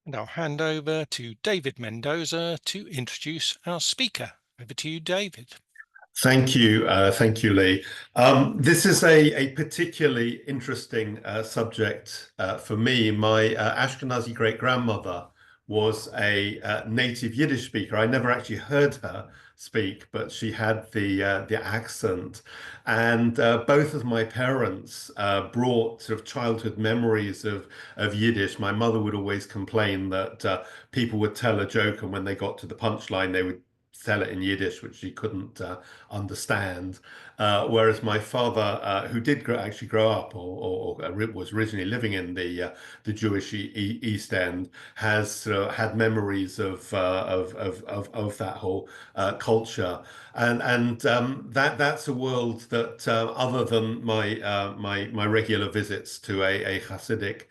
And I'll hand over to David Mendoza to introduce our speaker. Over to you, David. Thank you, Lee. This is a particularly interesting subject for me. My Ashkenazi great-grandmother was a native Yiddish speaker. I never actually heard her speak, but she had the accent. And both of my parents brought sort of childhood memories of Yiddish. My mother would always complain that people would tell a joke, and when they got to the punchline, they would tell it in Yiddish, which she couldn't understand. Whereas my father, who did actually grow up or was originally living in the Jewish East End, has had memories of that whole culture, and that's a world that other than my regular visits to a Hasidic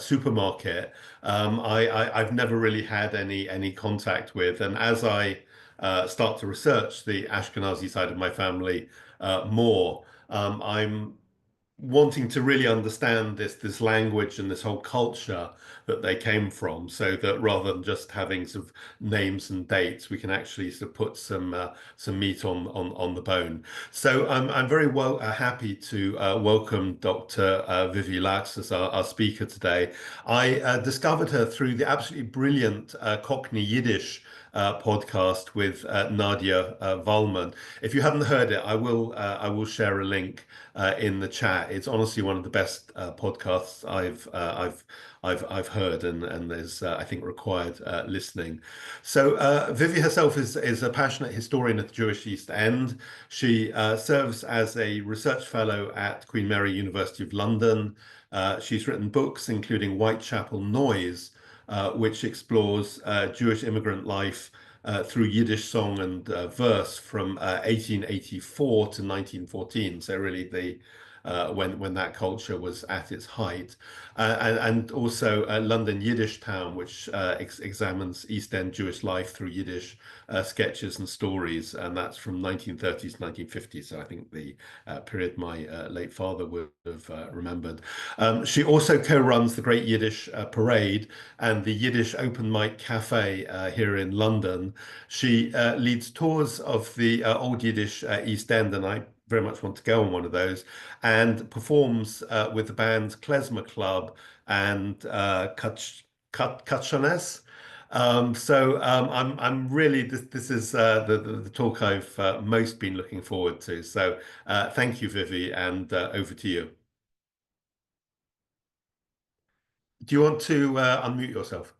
supermarket, I've never really had any contact with, and as I start to research the Ashkenazi side of my family more, I'm wanting to really understand this language and this whole culture that they came from, so that rather than just having sort of names and dates, we can actually sort of put some meat on the bone. So I'm very happy to welcome Dr. Vivi Lachs as our speaker today. I discovered her through the absolutely brilliant Cockney Yiddish podcast with Nadia Wallman. If you haven't heard it, I will share a link in the chat. It's honestly one of the best podcasts I've heard, and there's I think required listening. So Vivi herself is a passionate historian at the Jewish East End. She serves as a research fellow at Queen Mary University of London. She's written books including Whitechapel Noise, which explores Jewish immigrant life through Yiddish song and verse from 1884 to 1914. So really when that culture was at its height, and also London Yiddish Town, which examines East End Jewish life through Yiddish sketches and stories, and that's from 1930s to 1950s. So I think the period my late father would have remembered. She also co-runs the Great Yiddish Parade and the Yiddish Open Mic Cafe here in London. She leads tours of the Old Yiddish East End, and I very much want to go on one of those, and performs with the bands Klezmer Club and Katshanes. I'm really this is the talk I've most been looking forward to. So thank you, Vivi, and over to you. Do you want to unmute yourself?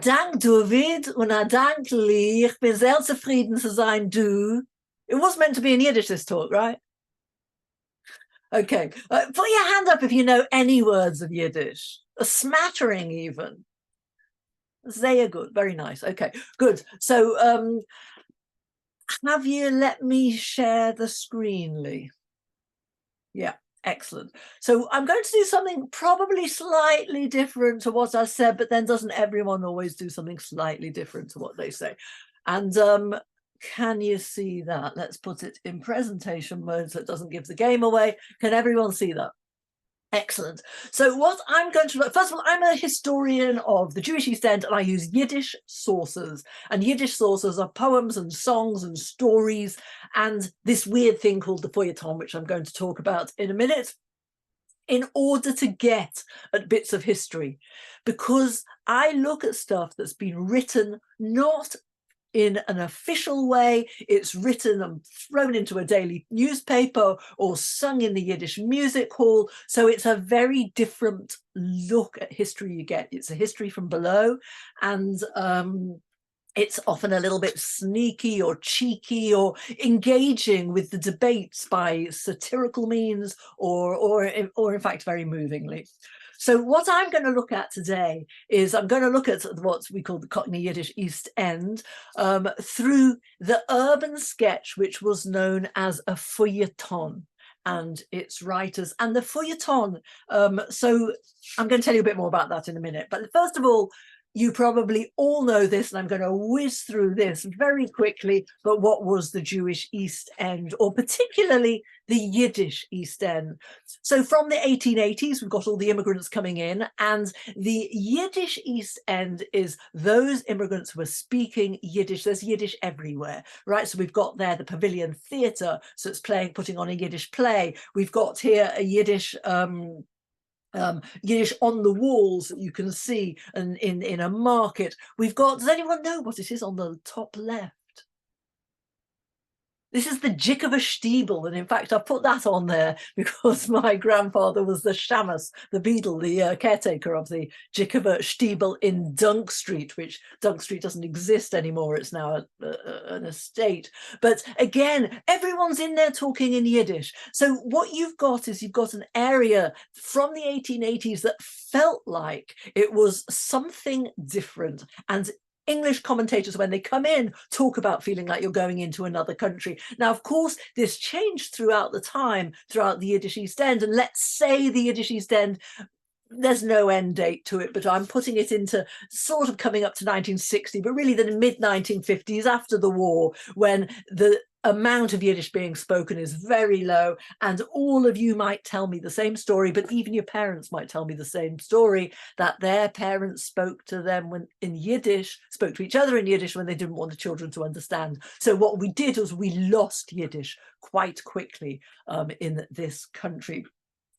Dank, David, und Dank, Lee. Ich bin sehr zufrieden zu sein, du. It was meant to be in Yiddish, this talk, right? Okay. Put your hand up if you know any words of Yiddish. A smattering, even. Sehr good. Very nice. Okay, good. So, have you let me share the screen, Lee? Yeah. Excellent. So I'm going to do something probably slightly different to what I said, but then doesn't everyone always do something slightly different to what they say? And can you see that? Let's put it in presentation mode so it doesn't give the game away. Can everyone see that? Excellent. So what I'm going to, first of all, I'm a historian of the Jewish East End, and I use Yiddish sources. And Yiddish sources are poems and songs and stories and this weird thing called the feuilleton, which I'm going to talk about in a minute, in order to get at bits of history. Because I look at stuff that's been written not in an official way, it's written and thrown into a daily newspaper or sung in the Yiddish music hall. So it's a very different look at history you get. It's a history from below, and it's often a little bit sneaky or cheeky or engaging with the debates by satirical means or in fact very movingly. So what I'm going to look at today is I'm going to look at what we call the Cockney Yiddish East End through the urban sketch, which was known as a feuilleton, and its writers. And the feuilleton, so I'm going to tell you a bit more about that in a minute. But first of all, you probably all know this, and I'm going to whiz through this very quickly, but what was the Jewish East End, or particularly the Yiddish East End? So from the 1880s, we've got all the immigrants coming in, and the Yiddish East End is those immigrants who are speaking Yiddish. There's Yiddish everywhere, right? So we've got there the Pavilion Theatre, so it's putting on a Yiddish play. We've got here a Yiddish Yiddish on the walls that you can see in a market. We've got, does anyone know what it is on the top left? This is the JGSGB, and in fact, I put that on there because my grandfather was the shamus, the beadle, the caretaker of the JGSGB in Dunk Street, which Dunk Street doesn't exist anymore. It's now an estate. But again, everyone's in there talking in Yiddish. So what you've got is you've got an area from the 1880s that felt like it was something different, and English commentators, when they come in, talk about feeling like you're going into another country. Now, of course, this changed throughout the time, throughout the Yiddish East End. And let's say the Yiddish East End, there's no end date to it, but I'm putting it into sort of coming up to 1960, but really the mid-1950s, after the war, when the amount of Yiddish being spoken is very low, and all of you might tell me the same story, but even your parents might tell me the same story, that their parents spoke to them in Yiddish, spoke to each other in Yiddish when they didn't want the children to understand. So what we did was we lost Yiddish quite quickly in this country.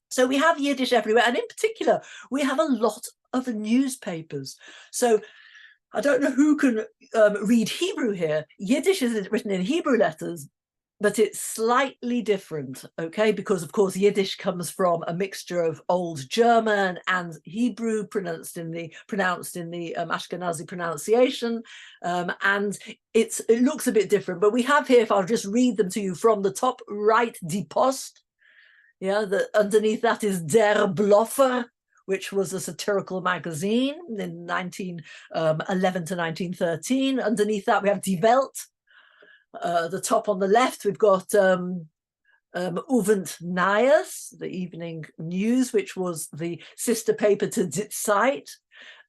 So we have Yiddish everywhere, and in particular, we have a lot of newspapers. So I don't know who can read Hebrew here. Yiddish is written in Hebrew letters, but it's slightly different, okay? Because, of course, Yiddish comes from a mixture of Old German and Hebrew pronounced in the Ashkenazi pronunciation, and it looks a bit different. But we have here, if I'll just read them to you from the top right, Die Post. Yeah, underneath that is Der Bloffer, which was a satirical magazine in 1911 to 1913. Underneath that, we have Die Welt. The top on the left, we've got Uvent Neues, the evening news, which was the sister paper to Die Zeit.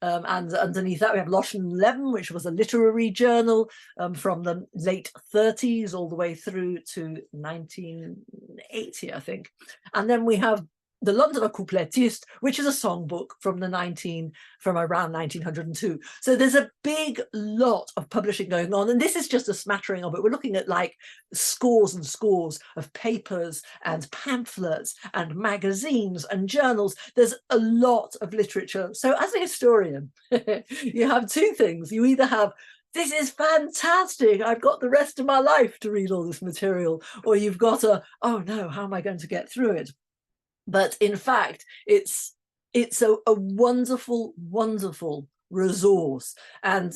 And underneath that, we have Loschen Leben, which was a literary journal from the late 30s all the way through to 1980, I think. And then we have the Londoner Coupletist, which is a songbook from around 1902. So there's a big lot of publishing going on, and this is just a smattering of it. We're looking at like scores and scores of papers and pamphlets and magazines and journals. There's a lot of literature. So as a historian, you have two things. You either have, this is fantastic, I've got the rest of my life to read all this material, or you've got oh no, how am I going to get through it? But in fact, it's a wonderful, wonderful resource. And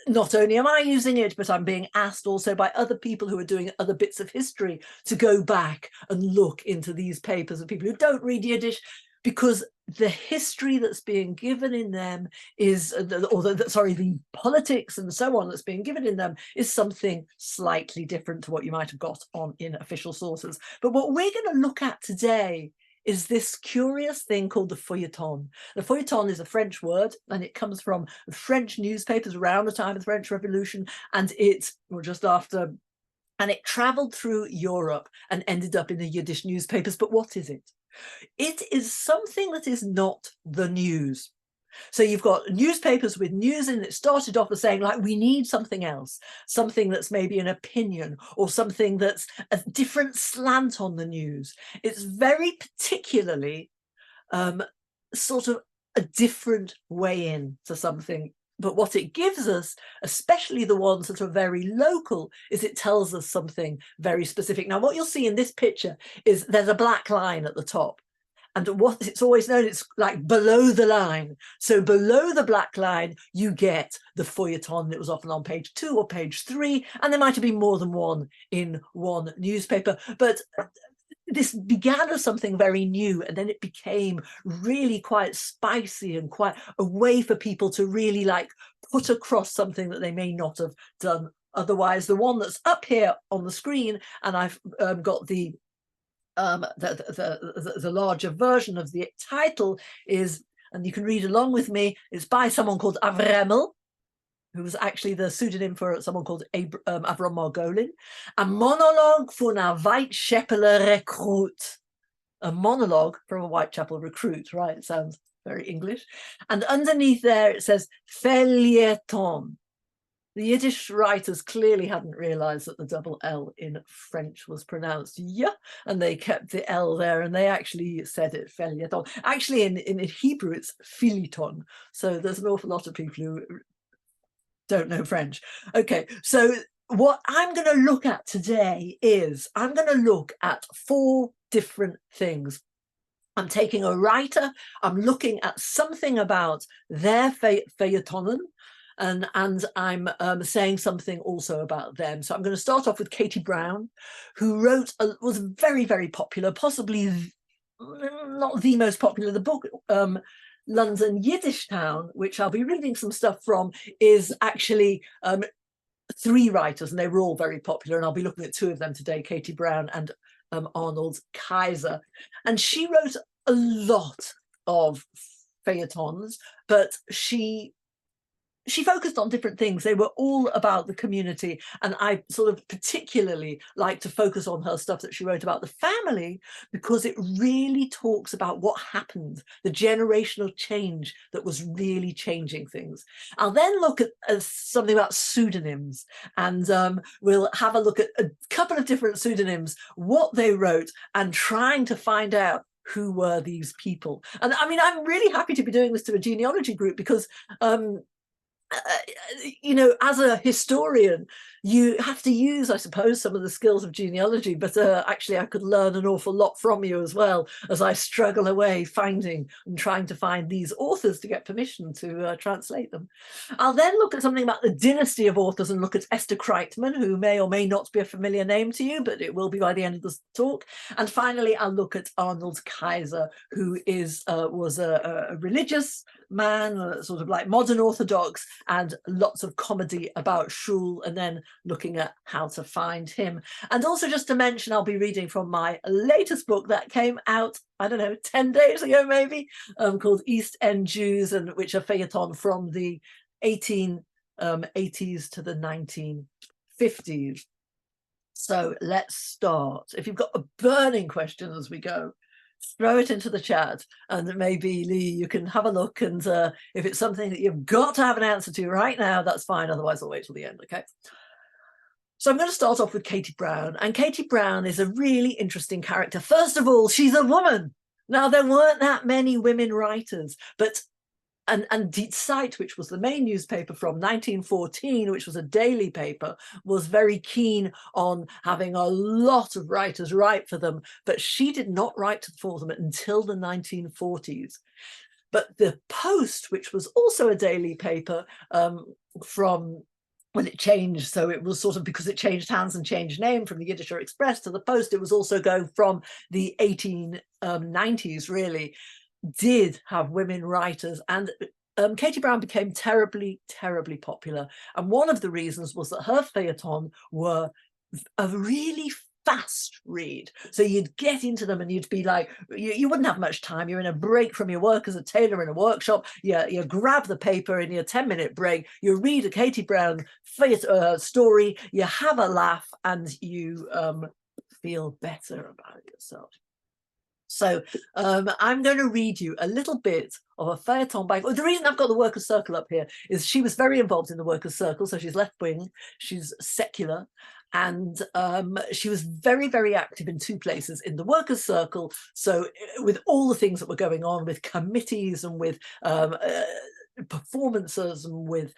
not only am I using it, but I'm being asked also by other people who are doing other bits of history to go back and look into these papers of people who don't read Yiddish, because the history that's being given in them is, the politics and so on that's being given in them is something slightly different to what you might have got in official sources. But what we're going to look at today is this curious thing called the feuilleton. The feuilleton is a French word, and it comes from French newspapers around the time of the French Revolution, and just after, and it traveled through Europe and ended up in the Yiddish newspapers. But what is it? It is something that is not the news. So you've got newspapers with news, and it started off as saying, like, we need something else, something that's maybe an opinion or something that's a different slant on the news. It's very particularly sort of a different way in to something. But what it gives us, especially the ones that are very local, is it tells us something very specific. Now, what you'll see in this picture is there's a black line at the top. And what it's always known, it's like below the line. So below the black line, you get the feuilleton that was often on page 2 or page 3. And there might have been more than one in one newspaper. But this began as something very new, and then it became really quite spicy and quite a way for people to really like put across something that they may not have done otherwise. The one that's up here on the screen, and I've got the larger version of the title, is and you can read along with me. It's by someone called Avremel, who was actually the pseudonym for someone called Avram Margolin. A monologue von a Whitechapel recruit. A monologue from a Whitechapel recruit, right? It sounds very English. And underneath there, it says feuilleton. The Yiddish writers clearly hadn't realized that the double L in French was pronounced yeah, and they kept the L there, and they actually said it feuilleton. Actually, in Hebrew, it's filiton. So there's an awful lot of people who don't know French. Okay, so what I'm going to look at today is I'm going to look at 4 different things. I'm taking a writer, I'm looking at something about their feuilletonen, and I'm saying something also about them. So I'm going to start off with Katie Brown, who was very, very popular, possibly not the most popular. The book, London Yiddish Town, which I'll be reading some stuff from, is actually 3 writers, and they were all very popular, and I'll be looking at 2 of them today, Katie Brown and Arnold Kaiser. And she wrote a lot of feuilletons, but she focused on different things. They were all about the community, and I sort of particularly like to focus on her stuff that she wrote about the family, because it really talks about what happened, the generational change that was really changing things. I'll then look at something about pseudonyms, and we'll have a look at a couple of different pseudonyms, what they wrote, and trying to find out who were these people. And I mean, I'm really happy to be doing this to a genealogy group, because you know, as a historian, you have to use, I suppose, some of the skills of genealogy, but actually I could learn an awful lot from you as well, as I struggle away finding and trying to find these authors to get permission to translate them. I'll then look at something about the dynasty of authors and look at Esther Kreitman, who may or may not be a familiar name to you, but it will be by the end of this talk. And finally, I'll look at Arnold Kaiser, who was a religious man, sort of like modern Orthodox, and lots of comedy about shul, and then looking at how to find him. And also, just to mention, I'll be reading from my latest book that came out, I don't know, 10 days ago maybe, called East End Jews, and which are feuilleton from the 1880s to the 1950s. So let's start. If you've got a burning question as we go, throw it into the chat, and maybe Lee, you can have a look, and if it's something that you've got to have an answer to right now, that's fine, otherwise I'll wait till the end. Okay, so I'm going to start off with Katie Brown, and Katie Brown is a really interesting character. First of all, she's a woman. Now, there weren't that many women writers, but and Die Zeit, which was the main newspaper from 1914, which was a daily paper, was very keen on having a lot of writers write for them, but she did not write for them until the 1940s. But the Post, which was also a daily paper from when it changed, so it was sort of, because it changed hands and changed name from the Yiddisher Express to the Post, it was also going from the 1890s, really, did have women writers. And Katie Brown became terribly, terribly popular. And one of the reasons was that her feuilleton were a really fast read. So you'd get into them and you'd be like, you wouldn't have much time. You're in a break from your work as a tailor in a workshop. You grab the paper in your 10-minute break, you read a Katie Brown story, you have a laugh, and you feel better about yourself. So I'm going to read you a little bit of a feuilleton by, the reason I've got the Workers' Circle up here is she was very involved in the Workers' Circle, so she's left-wing, she's secular, and she was very, very active in 2 places, in the Workers' Circle, so with all the things that were going on with committees and with performances and with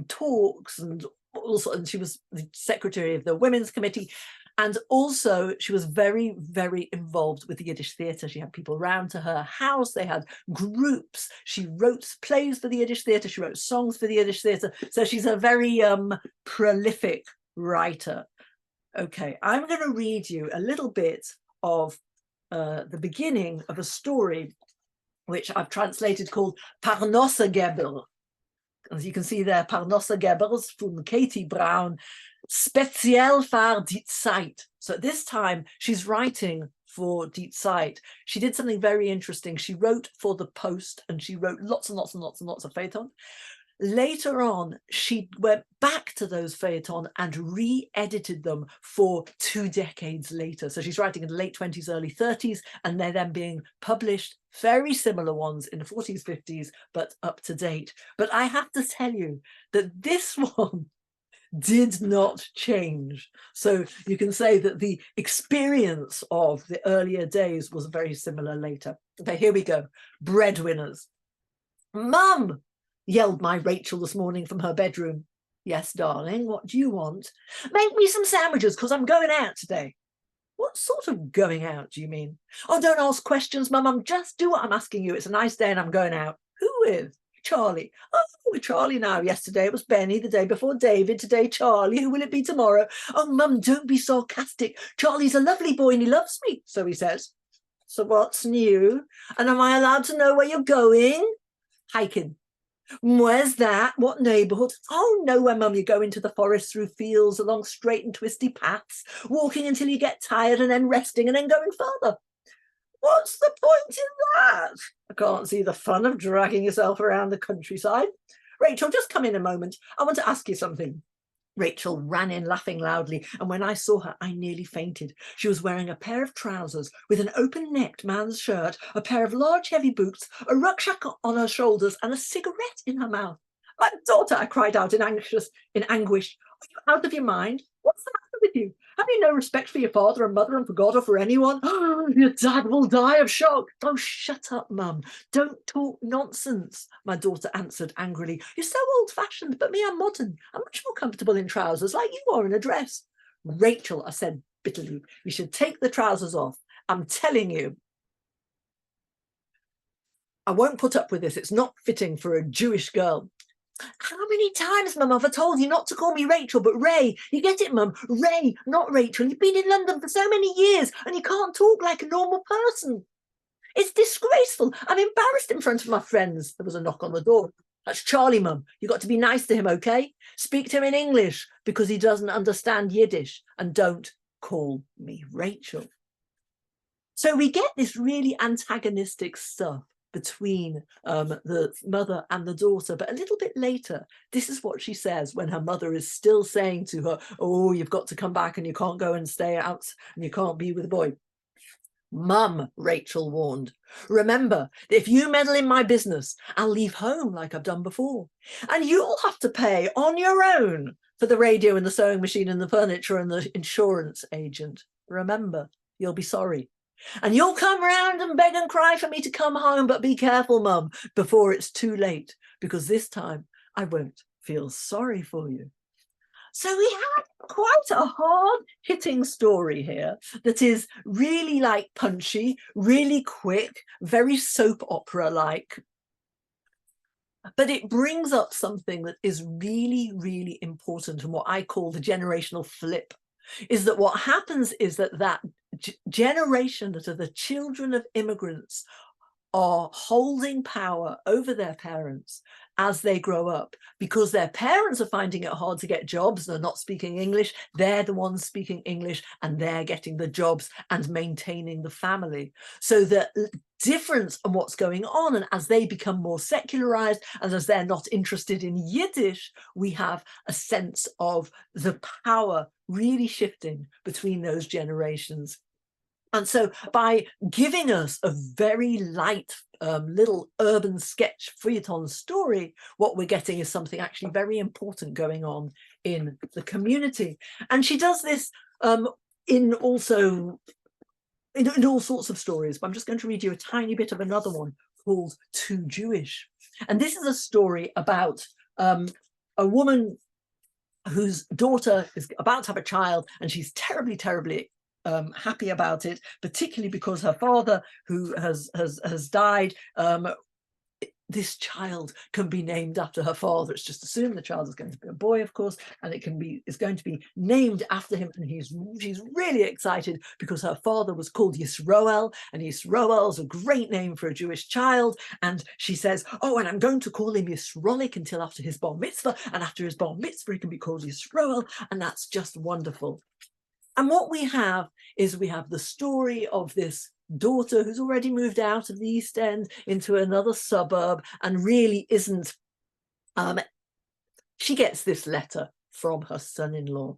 talks, and also, and she was the secretary of the Women's Committee. And also, she was very, very involved with the Yiddish theatre. She had people round to her house. They had groups. She wrote plays for the Yiddish theatre. She wrote songs for the Yiddish theatre. So she's a very prolific writer. Okay, I'm going to read you a little bit of the beginning of a story, which I've translated, called Parnosse Geber. As you can see there, Parnosse Gebers from Katie Brown, Speziell für die Zeit. So at this time, she's writing for Deep Sight, she did something very interesting. She wrote for the Post, and she wrote lots and lots and lots and lots of feuilleton. Later on, she went back to those feuilleton and re-edited them for 2 decades later. So she's writing in the late 20s, early 30s, and they're then being published, very similar ones in the 40s, 50s, but up to date. But I have to tell you that this one did not change. So you can say that the experience of the earlier days was very similar later. Okay, here we go. Breadwinners. Mum, yelled my Rachel this morning from her bedroom. Yes, darling, what do you want? Make me some sandwiches, because I'm going out today. What sort of going out do you mean? Oh, don't ask questions, Mum. I'm just do what I'm asking you. It's a nice day and I'm going out. Who with? Charlie. Oh, with Charlie now. Yesterday it was Benny, the day before David, today Charlie. Who will it be tomorrow? Oh, Mum, don't be sarcastic. Charlie's a lovely boy and he loves me, so he says. So what's new? And am I allowed to know where you're going? Hiking. Where's that? What neighbourhood? Oh, nowhere, Mum. You go into the forest, through fields, along straight and twisty paths, walking until you get tired and then resting and then going further. What's the point in that? I can't see the fun of dragging yourself around the countryside. Rachel, just come in a moment. I want to ask you something. Rachel ran in laughing loudly, and when I saw her, I nearly fainted. She was wearing a pair of trousers with an open-necked man's shirt, a pair of large heavy boots, a rucksack on her shoulders, and a cigarette in her mouth. My daughter, I cried out in anguish. Are you out of your mind? What's the matter with you? Have you no respect for your father and mother and for God or for anyone? Oh, your dad will die of shock. Oh, shut up, Mum. Don't talk nonsense, my daughter answered angrily. You're so old-fashioned, but me, I'm modern. I'm much more comfortable in trousers like you are in a dress. Rachel, I said bitterly, you should take the trousers off. I'm telling you. I won't put up with this. It's not fitting for a Jewish girl. How many times, Mum, have I told you not to call me Rachel, but Ray? You get it, Mum? Ray, not Rachel. You've been in London for so many years and you can't talk like a normal person. It's disgraceful. I'm embarrassed in front of my friends. There was a knock on the door. That's Charlie, Mum. You've got to be nice to him, okay? Speak to him in English because he doesn't understand Yiddish. And don't call me Rachel. So we get this really antagonistic stuff between the mother and the daughter. But a little bit later, this is what she says when her mother is still saying to her, oh, you've got to come back and you can't go and stay out and you can't be with the boy. Mum, Rachel warned, remember that if you meddle in my business, I'll leave home like I've done before. And you'll have to pay on your own for the radio and the sewing machine and the furniture and the insurance agent. Remember, you'll be sorry. And you'll come round and beg and cry for me to come home, but be careful, Mum, before it's too late, because this time I won't feel sorry for you. So we had quite a hard-hitting story here that is really like punchy, really quick, very soap opera-like. But it brings up something that is really, really important, and what I call the generational flip, is that what happens is that generation that are the children of immigrants are holding power over their parents as they grow up, because their parents are finding it hard to get jobs. They're not speaking English. They're the ones speaking English and they're getting the jobs and maintaining the family. So the difference in what's going on, and as they become more secularized and as they're not interested in Yiddish, we have a sense of the power really shifting between those generations. And so by giving us a very light little urban sketch feuilleton story, what we're getting is something actually very important going on in the community. And she does this in all sorts of stories, but I'm just going to read you a tiny bit of another one called Too Jewish. And this is a story about a woman whose daughter is about to have a child, and she's terribly, terribly happy about it, particularly because her father, who has died, this child can be named after her father. It's just assumed the child is going to be a boy, of course, and is going to be named after him. And she's really excited because her father was called Yisroel, and Yisroel is a great name for a Jewish child. And she says, oh, and I'm going to call him Yisrolik until after his bar mitzvah, and after his bar mitzvah he can be called Yisroel, and that's just wonderful. And what we have is we have the story of this daughter who's already moved out of the East End into another suburb and really isn't, she gets this letter from her son-in-law.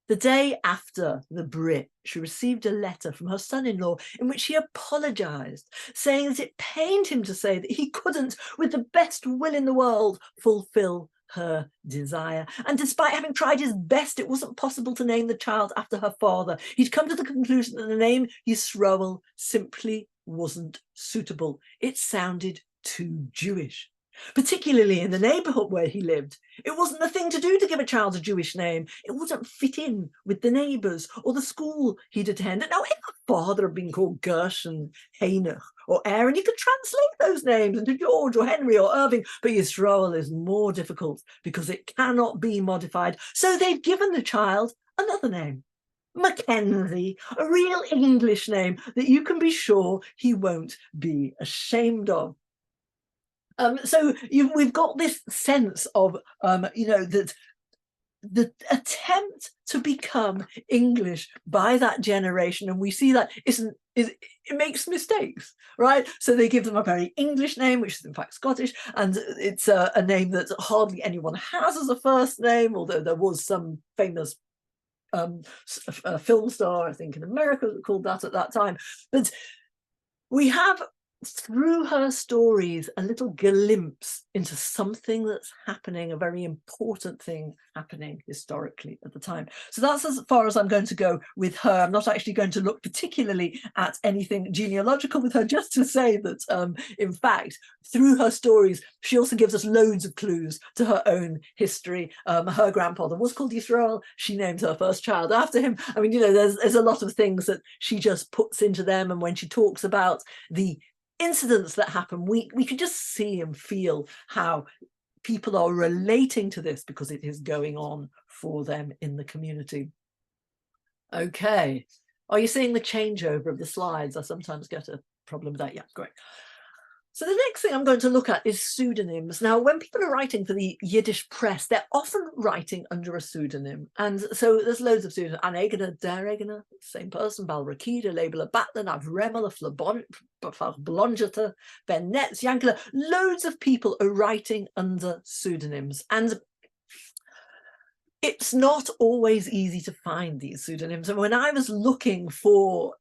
The day after the Brit, she received a letter from her son-in-law in which he apologised, saying that it pained him to say that he couldn't, with the best will in the world, fulfil her desire. And despite having tried his best, it wasn't possible to name the child after her father. He'd come to the conclusion that the name Yisroel simply wasn't suitable. It sounded too Jewish. Particularly in the neighbourhood where he lived. It wasn't the thing to do to give a child a Jewish name. It wouldn't fit in with the neighbours or the school he'd attended. Now, if a father had been called Gershon, Henoch or Aaron, you could translate those names into George or Henry or Irving, but Yisroel is more difficult because it cannot be modified. So they've given the child another name. Mackenzie, a real English name that you can be sure he won't be ashamed of. So we've got this sense of, that the attempt to become English by that generation, and we see that it makes mistakes, right? So they give them a very English name, which is in fact Scottish, and it's a name that hardly anyone has as a first name, although there was some famous film star, I think in America, called that at that time. But we have, through her stories, a little glimpse into something that's happening, a very important thing happening historically at the time. So that's as far as I'm going to go with her. I'm not actually going to look particularly at anything genealogical with her, just to say that, in fact, through her stories, she also gives us loads of clues to her own history. Her grandfather was called Yisroel. She named her first child after him. I mean, there's a lot of things that she just puts into them. And when she talks about the incidents that happen, we can just see and feel how people are relating to this because it is going on for them in the community. Okay, are you seeing the changeover of the slides? I sometimes get a problem with that. Yeah, great. So the next thing I'm going to look at is pseudonyms. Now, when people are writing for the Yiddish press, they're often writing under a pseudonym. And so there's loads of pseudonyms. An Egener, der Egener, same person, Balrakida, Labeler, Battler, Avremel, Blongete, Ben Netz, Yankele. Loads of people are writing under pseudonyms. And it's not always easy to find these pseudonyms. And when I was looking for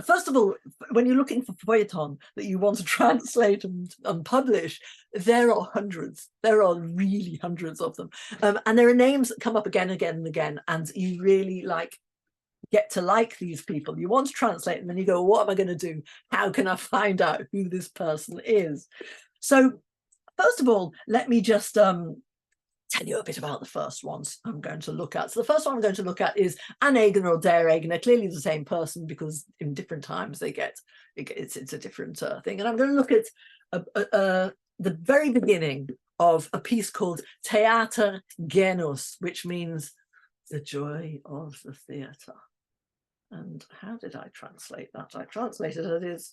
first of all, when you're looking for feuilleton that you want to translate and publish, there are hundreds. There are really hundreds of them. And there are names that come up again, again, and again. And you really get to like these people. You want to translate and then you go, what am I going to do? How can I find out who this person is? So first of all, let me just tell you a bit about the first ones I'm going to look at. So the first one I'm going to look at is an Egener or der Egener, clearly the same person because in different times it's a different thing. And I'm going to look at the very beginning of a piece called Theater Genus, which means the joy of the theatre. And how did I translate that? I translated it as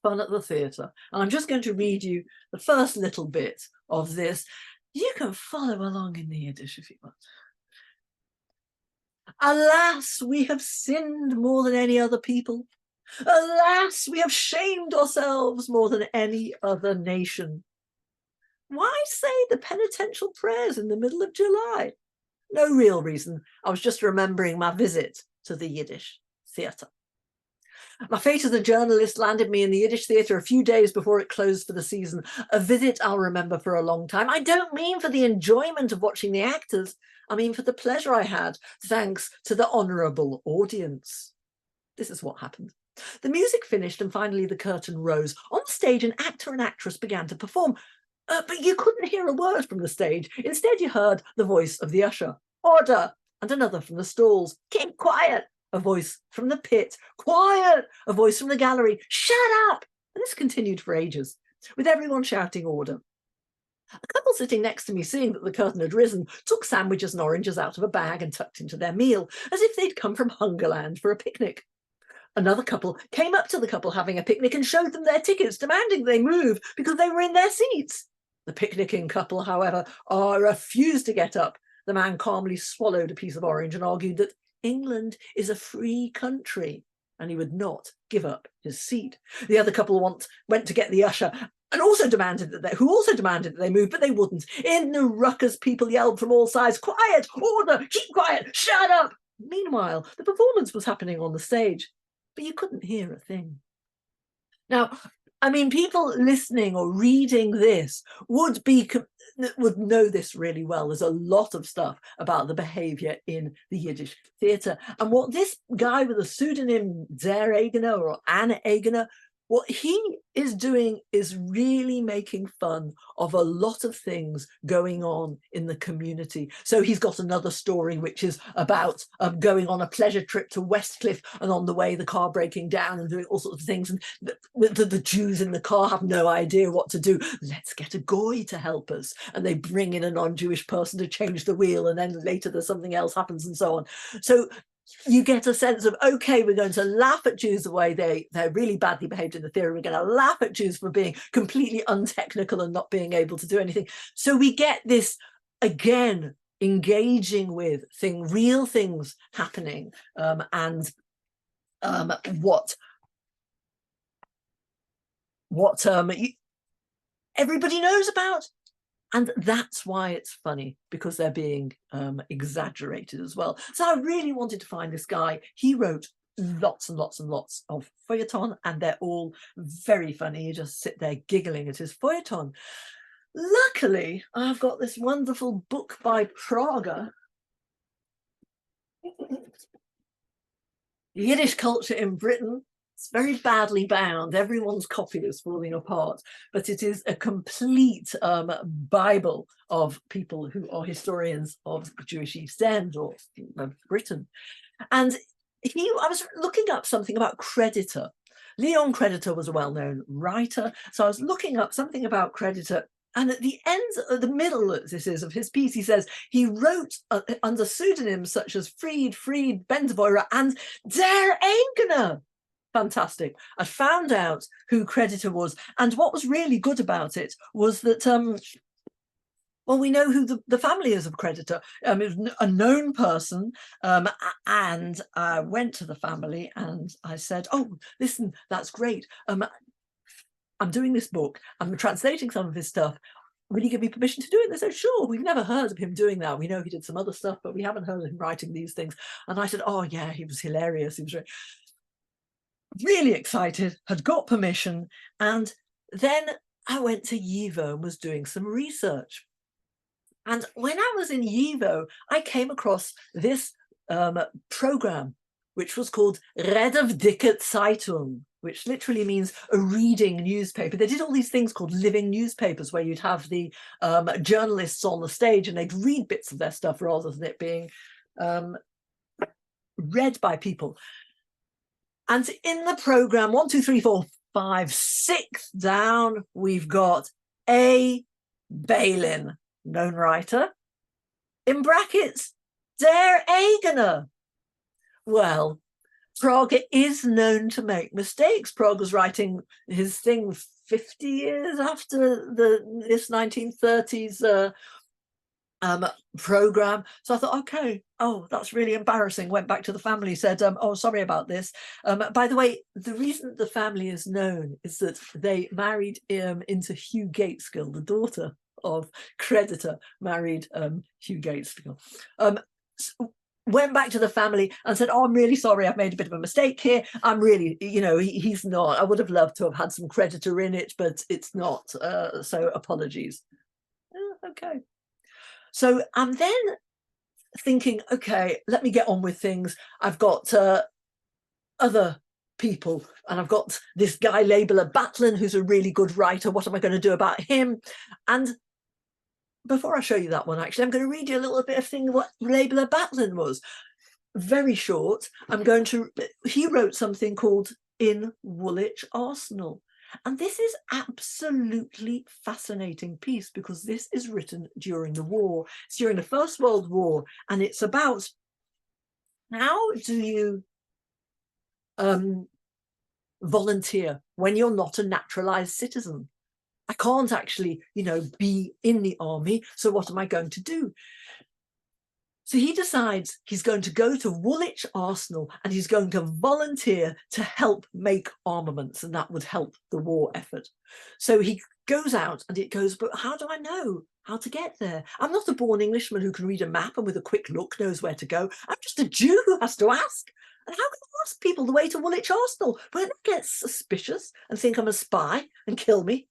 fun at the theatre. And I'm just going to read you the first little bit of this. You can follow along in the Yiddish if you want. Alas, we have sinned more than any other people. Alas, we have shamed ourselves more than any other nation. Why say the penitential prayers in the middle of July? No real reason. I was just remembering my visit to the Yiddish theatre. My fate as a journalist landed me in the Yiddish theatre a few days before it closed for the season, a visit I'll remember for a long time. I don't mean for the enjoyment of watching the actors, I mean for the pleasure I had, thanks to the honourable audience. This is what happened. The music finished and finally the curtain rose. On the stage, an actor and actress began to perform, but you couldn't hear a word from the stage. Instead, you heard the voice of the usher, order, and another from the stalls, keep quiet. A voice from the pit, quiet, a voice from the gallery, shut up. And this continued for ages, with everyone shouting order. A couple sitting next to me, seeing that the curtain had risen, took sandwiches and oranges out of a bag and tucked into their meal, as if they'd come from Hungerland for a picnic. Another couple came up to the couple having a picnic and showed them their tickets, demanding they move because they were in their seats. The picnicking couple, however, refused to get up. The man calmly swallowed a piece of orange and argued that England is a free country and he would not give up his seat. The other couple went to get the usher and also demanded that they move, but they wouldn't. In the ruckus, people yelled from all sides, "Quiet! Order! Keep quiet! Shut up!" Meanwhile, the performance was happening on the stage, but you couldn't hear a thing. Now, I mean, people listening or reading this would know this really well. There's a lot of stuff about the behaviour in the Yiddish theatre. And what this guy with the pseudonym Der Eigener or Anne Eigener, what he is doing is really making fun of a lot of things going on in the community. So he's got another story which is about going on a pleasure trip to Westcliff, and on the way the car breaking down and doing all sorts of things, and the Jews in the car have no idea what to do. Let's get a goy to help us, and they bring in a non-Jewish person to change the wheel, and then later there's something else happens, and so on. So you get a sense of, okay, we're going to laugh at Jews the way they're really badly behaved in the theory. We're going to laugh at Jews for being completely untechnical and not being able to do anything. So we get this, again, engaging with real things happening, and what everybody knows about. And that's why it's funny, because they're being exaggerated as well. So I really wanted to find this guy. He wrote lots and lots and lots of feuilleton, and they're all very funny. You just sit there giggling at his feuilleton. Luckily, I've got this wonderful book by Prager, Yiddish Culture in Britain. It's very badly bound. Everyone's copy is falling apart, but it is a complete Bible of people who are historians of Jewish East End or Britain. And I was looking up something about Creditor. Leon Creditor was a well-known writer, so I was looking up something about Creditor. And at the end, at the middle, this is, of his piece, he says he wrote under pseudonyms such as Fried, Bendevoira, and Der Eigener. Fantastic. I found out who Creditor was, and what was really good about it was that well, we know who the family is of Creditor. It was a known person, and I went to the family and I said, "Oh, listen, that's great. I'm doing this book. I'm translating some of his stuff. Will you give me permission to do it?" They said, "Sure. We've never heard of him doing that. We know he did some other stuff, but we haven't heard of him writing these things." And I said, "Oh yeah, he was hilarious. He was really excited, had got permission." And then I went to YIVO and was doing some research. And when I was in YIVO, I came across this program, which was called Red of Dicke Zeitung, which literally means a reading newspaper. They did all these things called living newspapers, where you'd have the journalists on the stage and they'd read bits of their stuff rather than it being read by people. And in the program, 1, 2, 3, 4, 5, 6 down, we've got A. Balin, known writer, in brackets, Der Eigener. Well, Prager is known to make mistakes. Prager's writing his thing 50 years after this 1930s program. So I thought, okay, oh, that's really embarrassing. Went back to the family, said, "Oh, sorry about this." By the way, the reason the family is known is that they married into Hugh Gateskill, the daughter of Creditor married Hugh Gateskill. So went back to the family and said, "Oh, I'm really sorry, I've made a bit of a mistake here. I'm really, he's not. I would have loved to have had some Creditor in it, but it's not. So apologies." Okay. So I'm then thinking, okay, let me get on with things. I've got other people, and I've got this guy Labeler Batlin, who's a really good writer. What am I going to do about him? And before I show you that one, actually, I'm going to read you a little bit of thing what Labeler Batlin was. Very short. He wrote something called In Woolwich Arsenal. And this is absolutely fascinating piece, because this is written during the war. It's during the First World War, and it's about how do you volunteer when you're not a naturalized citizen. I can't actually, you know, be in the army. So what am I going to do? So he decides he's going to go to Woolwich Arsenal and he's going to volunteer to help make armaments, and that would help the war effort. So he goes out and it goes, but how do I know how to get there? I'm not a born Englishman who can read a map and with a quick look knows where to go. I'm just a Jew who has to ask. And how can I ask people the way to Woolwich Arsenal? Won't they get suspicious and think I'm a spy and kill me?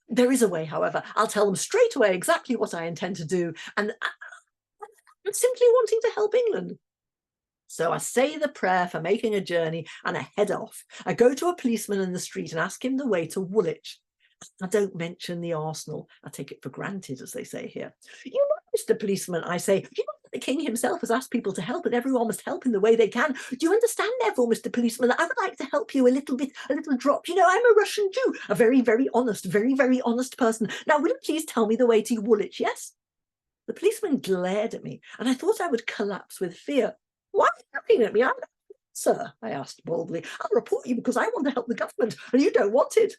There is a way, however. I'll tell them straight away exactly what I intend to do, and I'm simply wanting to help England. So I say the prayer for making a journey and I head off. I go to a policeman in the street and ask him the way to Woolwich. I don't mention the Arsenal. I take it for granted, as they say here. You know, Mr. Policeman, I say, you know, the king himself has asked people to help and everyone must help in the way they can. Do you understand, therefore, Mr. Policeman, that I would like to help you a little bit, a little drop? You know, I'm a Russian Jew, a very, very honest person. Now, will you please tell me the way to Woolwich, yes? The policeman glared at me and I thought I would collapse with fear. Why are you looking at me? I'm not, sir, I asked boldly. I'll report you because I want to help the government and you don't want it.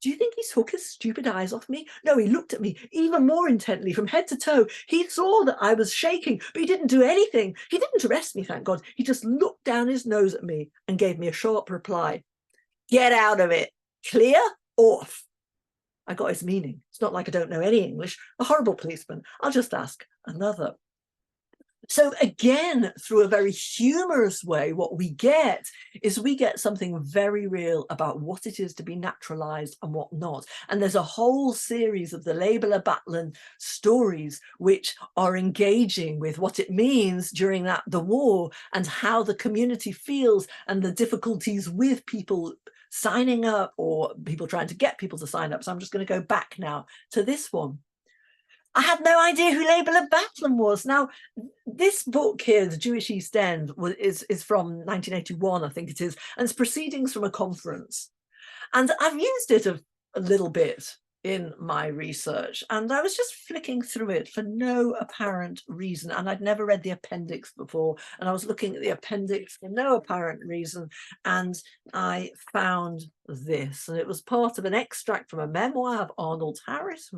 Do you think he took his stupid eyes off me? No, he looked at me even more intently from head to toe. He saw that I was shaking, but he didn't do anything. He didn't arrest me, thank God. He just looked down his nose at me and gave me a sharp reply. Get out of it. Clear? Off. I got his meaning. It's not like I don't know any English. A horrible policeman. I'll just ask another. So again, through a very humorous way, what we get is we get something very real about what it is to be naturalized and what not. And there's a whole series of the Labour Battling stories which are engaging with what it means during the war and how the community feels and the difficulties with people signing up or people trying to get people to sign up. So I'm just going to go back now to this one. I had no idea who Labour Battling was. Now, this book here, The Jewish East End, is from 1981, I think it is, and it's proceedings from a conference. And I've used it a little bit in my research, and I was just flicking through it for no apparent reason, and I'd never read the appendix before, and I was looking at the appendix for no apparent reason, and I found this, and it was part of an extract from a memoir of Arnold Harris,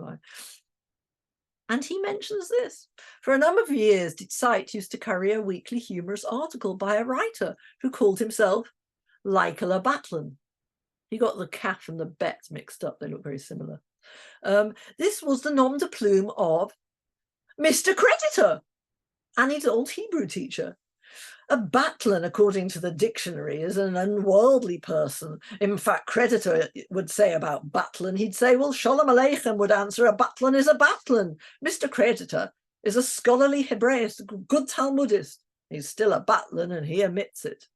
and he mentions this. For a number of years, Die Zeit used to carry a weekly humorous article by a writer who called himself Labour Battling. He got the calf and the bet mixed up. They look very similar. This was the nom de plume of Mr. Creditor and his old Hebrew teacher. A battler, according to the dictionary, is an unworldly person. In fact, Creditor would say about battling, he'd say, well, Shalom Aleichem would answer, a battling is a battling. Mr. Creditor is a scholarly Hebraist, good Talmudist. He's still a battling and he admits it.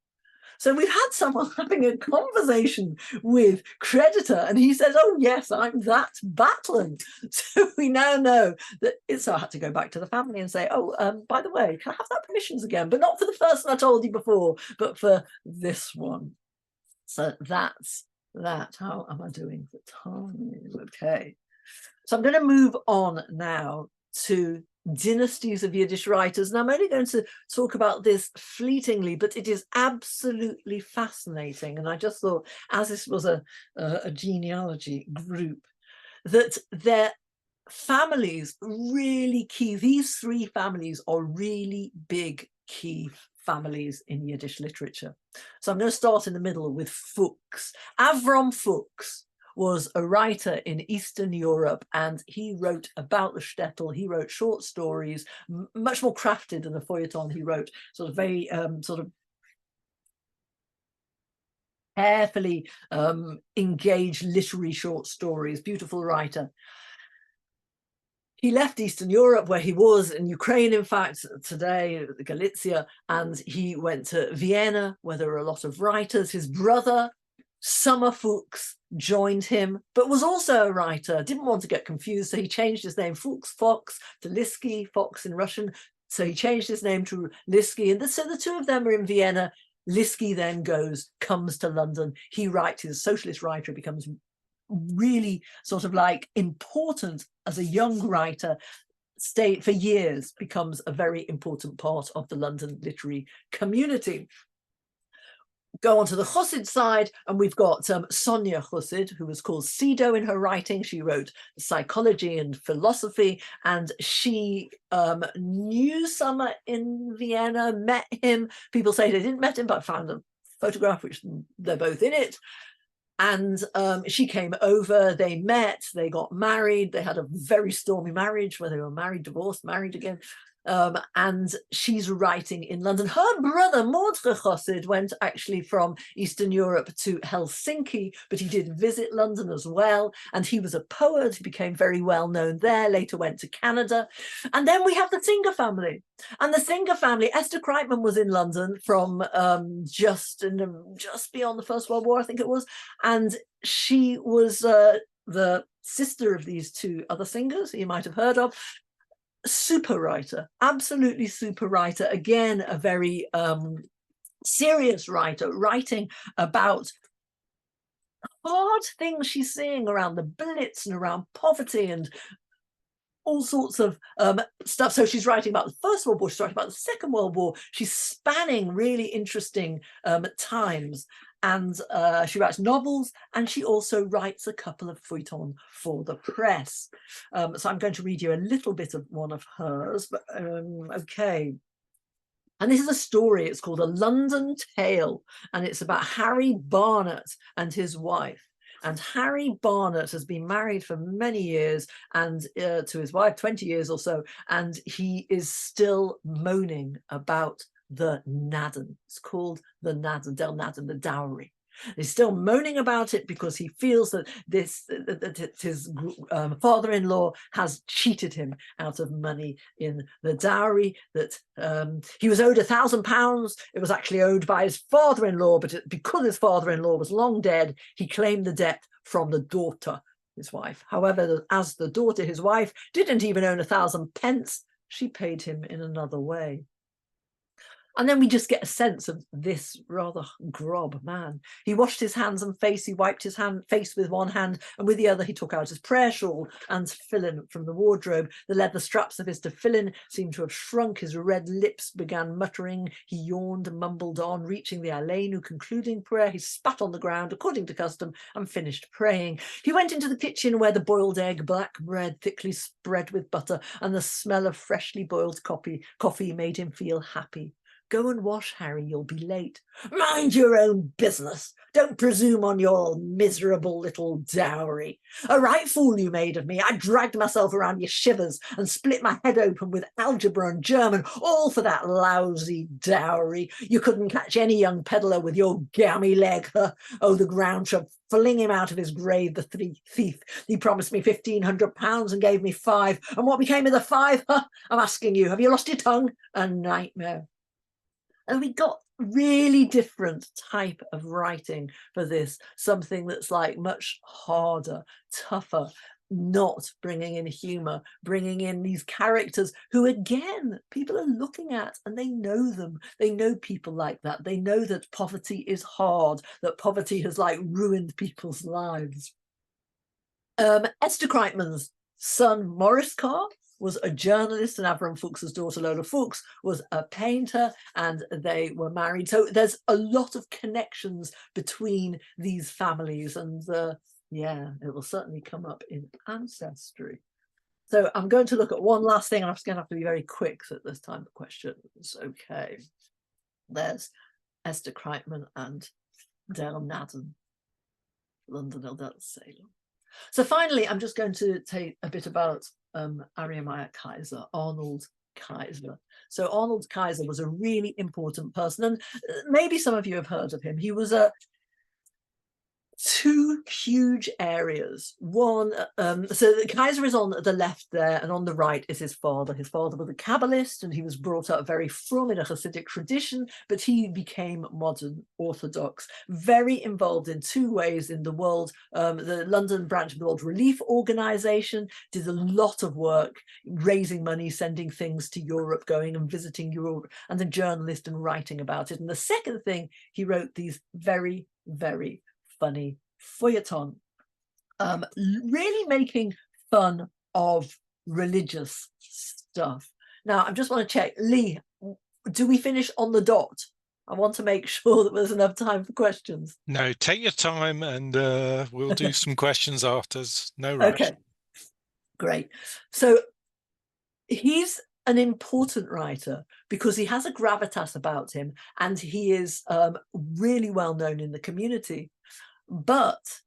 So we've had someone having a conversation with Creditor and he says, oh yes, I'm that battling. So we now know that so I had to go back to the family and say, oh, by the way, can I have that permissions again? But not for the person I told you before, but for this one. So that's that. How am I doing for time? Okay. So I'm going to move on now to dynasties of Yiddish writers, and I'm only going to talk about this fleetingly, but it is absolutely fascinating. And I just thought, as this was a genealogy group, that their families really key. These three families are really big key families in Yiddish literature. So I'm going to start in the middle with Fuchs. Avram Fuchs was a writer in Eastern Europe, and he wrote about the shtetl. He wrote short stories, much more crafted than the feuilleton. He wrote sort of very sort of carefully engaged literary short stories, beautiful writer. He left Eastern Europe, where he was in Ukraine, in fact, today, Galicia, and he went to Vienna, where there were a lot of writers. His brother, Summer Fuchs, joined him, but was also a writer, didn't want to get confused, so he changed his name Fuchs Fox to Liski, Fox in Russian, so he changed his name to Liski, and so the two of them are in Vienna. Liski then comes to London. He writes, he's a socialist writer, becomes really sort of like important as a young writer, stayed for years, becomes a very important part of the London literary community. go on to the Chassid side, and we've got Sonia Chassid, who was called Sido in her writing. She wrote psychology and philosophy, and she knew Summer in Vienna, met him. People say they didn't met him, but I found a photograph which they're both in it. And she came over, they met, they got married, they had a very stormy marriage where they were married, divorced, married again. And she's writing in London. Her brother, Mordechai Chassid, went actually from Eastern Europe to Helsinki, but he did visit London as well. And he was a poet. He became very well known there, later went to Canada. And then we have the Singer family. And the Singer family, Esther Kreitman was in London from just beyond the First World War, I think it was. And she was the sister of these two other singers you might have heard of. Super writer, absolutely super writer. Again, a very serious writer, writing about hard things she's seeing around the Blitz and around poverty and all sorts of stuff. So she's writing about the First World War, she's writing about the Second World War. She's spanning really interesting times. And she writes novels, and she also writes a couple of feuilletons for the press. So I'm going to read you a little bit of one of hers, but okay. And this is a story, it's called A London Tale, and it's about Harry Barnett and his wife. And Harry Barnett has been married for many years, and to his wife, 20 years or so, and he is still moaning about the Naden. It's called the Naden, Del Naden, the dowry. He's still moaning about it because he feels that his father-in-law has cheated him out of money in the dowry, that he was owed £1,000. It was actually owed by his father-in-law, but because his father-in-law was long dead, he claimed the debt from the daughter, his wife. However, as the daughter, his wife, didn't even own 1,000 pence, she paid him in another way. And then we just get a sense of this rather grob man. He washed his hands and face. He wiped his face with one hand, and with the other he took out his prayer shawl and tefillin from the wardrobe. The leather straps of his tefillin seemed to have shrunk. His red lips began muttering. He yawned and mumbled on, reaching the Aleinu concluding prayer. He spat on the ground according to custom and finished praying. He went into the kitchen where the boiled egg, black bread thickly spread with butter, and the smell of freshly boiled coffee made him feel happy. Go and wash, Harry, you'll be late. Mind your own business. Don't presume on your miserable little dowry. A right fool you made of me. I dragged myself around your shivers and split my head open with algebra and German, all for that lousy dowry. You couldn't catch any young peddler with your gammy leg. Oh, the ground shall fling him out of his grave, the thief. He promised me £1,500 and gave me 5. And what became of the 5? I'm asking you, have you lost your tongue? A nightmare. And we got really different type of writing for this, something that's like much harder, tougher, not bringing in humor, bringing in these characters who, again, people are looking at and they know them. They know people like that. They know that poverty is hard, that poverty has like ruined people's lives. Esther Kreitman's son, Maurice Carr, was a journalist, and Avram Fuchs's daughter Lola Fuchs was a painter, and they were married. So there's a lot of connections between these families, and yeah, it will certainly come up in ancestry. So I'm going to look at one last thing, and I'm just going to have to be very quick at this time for questions. Okay, there's Esther Kreitman and Del Naden, London, Eldel Salem. So finally, I'm just going to take a bit about Aryamaya Kaiser, Arnold Kaiser. So Arnold Kaiser was a really important person, and maybe some of you have heard of him. He was two huge areas. One, so the Kaiser is on the left there, and on the right is his father. His father was a Kabbalist, and he was brought up very frum in a Hasidic tradition, but he became modern Orthodox, very involved in two ways in the world. The London branch of the World Relief Organization did a lot of work raising money, sending things to Europe, going and visiting Europe, and a journalist and writing about it. And the second thing, he wrote these very, very funny feuilleton, really making fun of religious stuff. Now, I just want to check, Lee, do we finish on the dot? I want to make sure that there's enough time for questions. No, take your time, and we'll do some questions after. No rush. Okay, great. So he's an important writer because he has a gravitas about him, and he is really well known in the community. But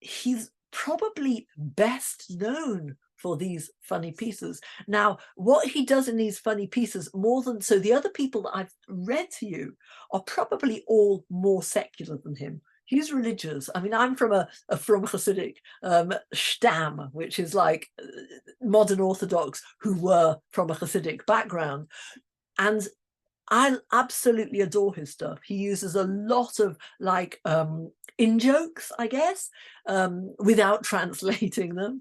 he's probably best known for these funny pieces. Now, what he does in these funny pieces, more than so, the other people that I've read to you are probably all more secular than him. He's religious. I mean, I'm from a From Hasidic Stamm, which is like modern Orthodox who were from a Hasidic background. And I absolutely adore his stuff. He uses a lot of like in-jokes, I guess, without translating them.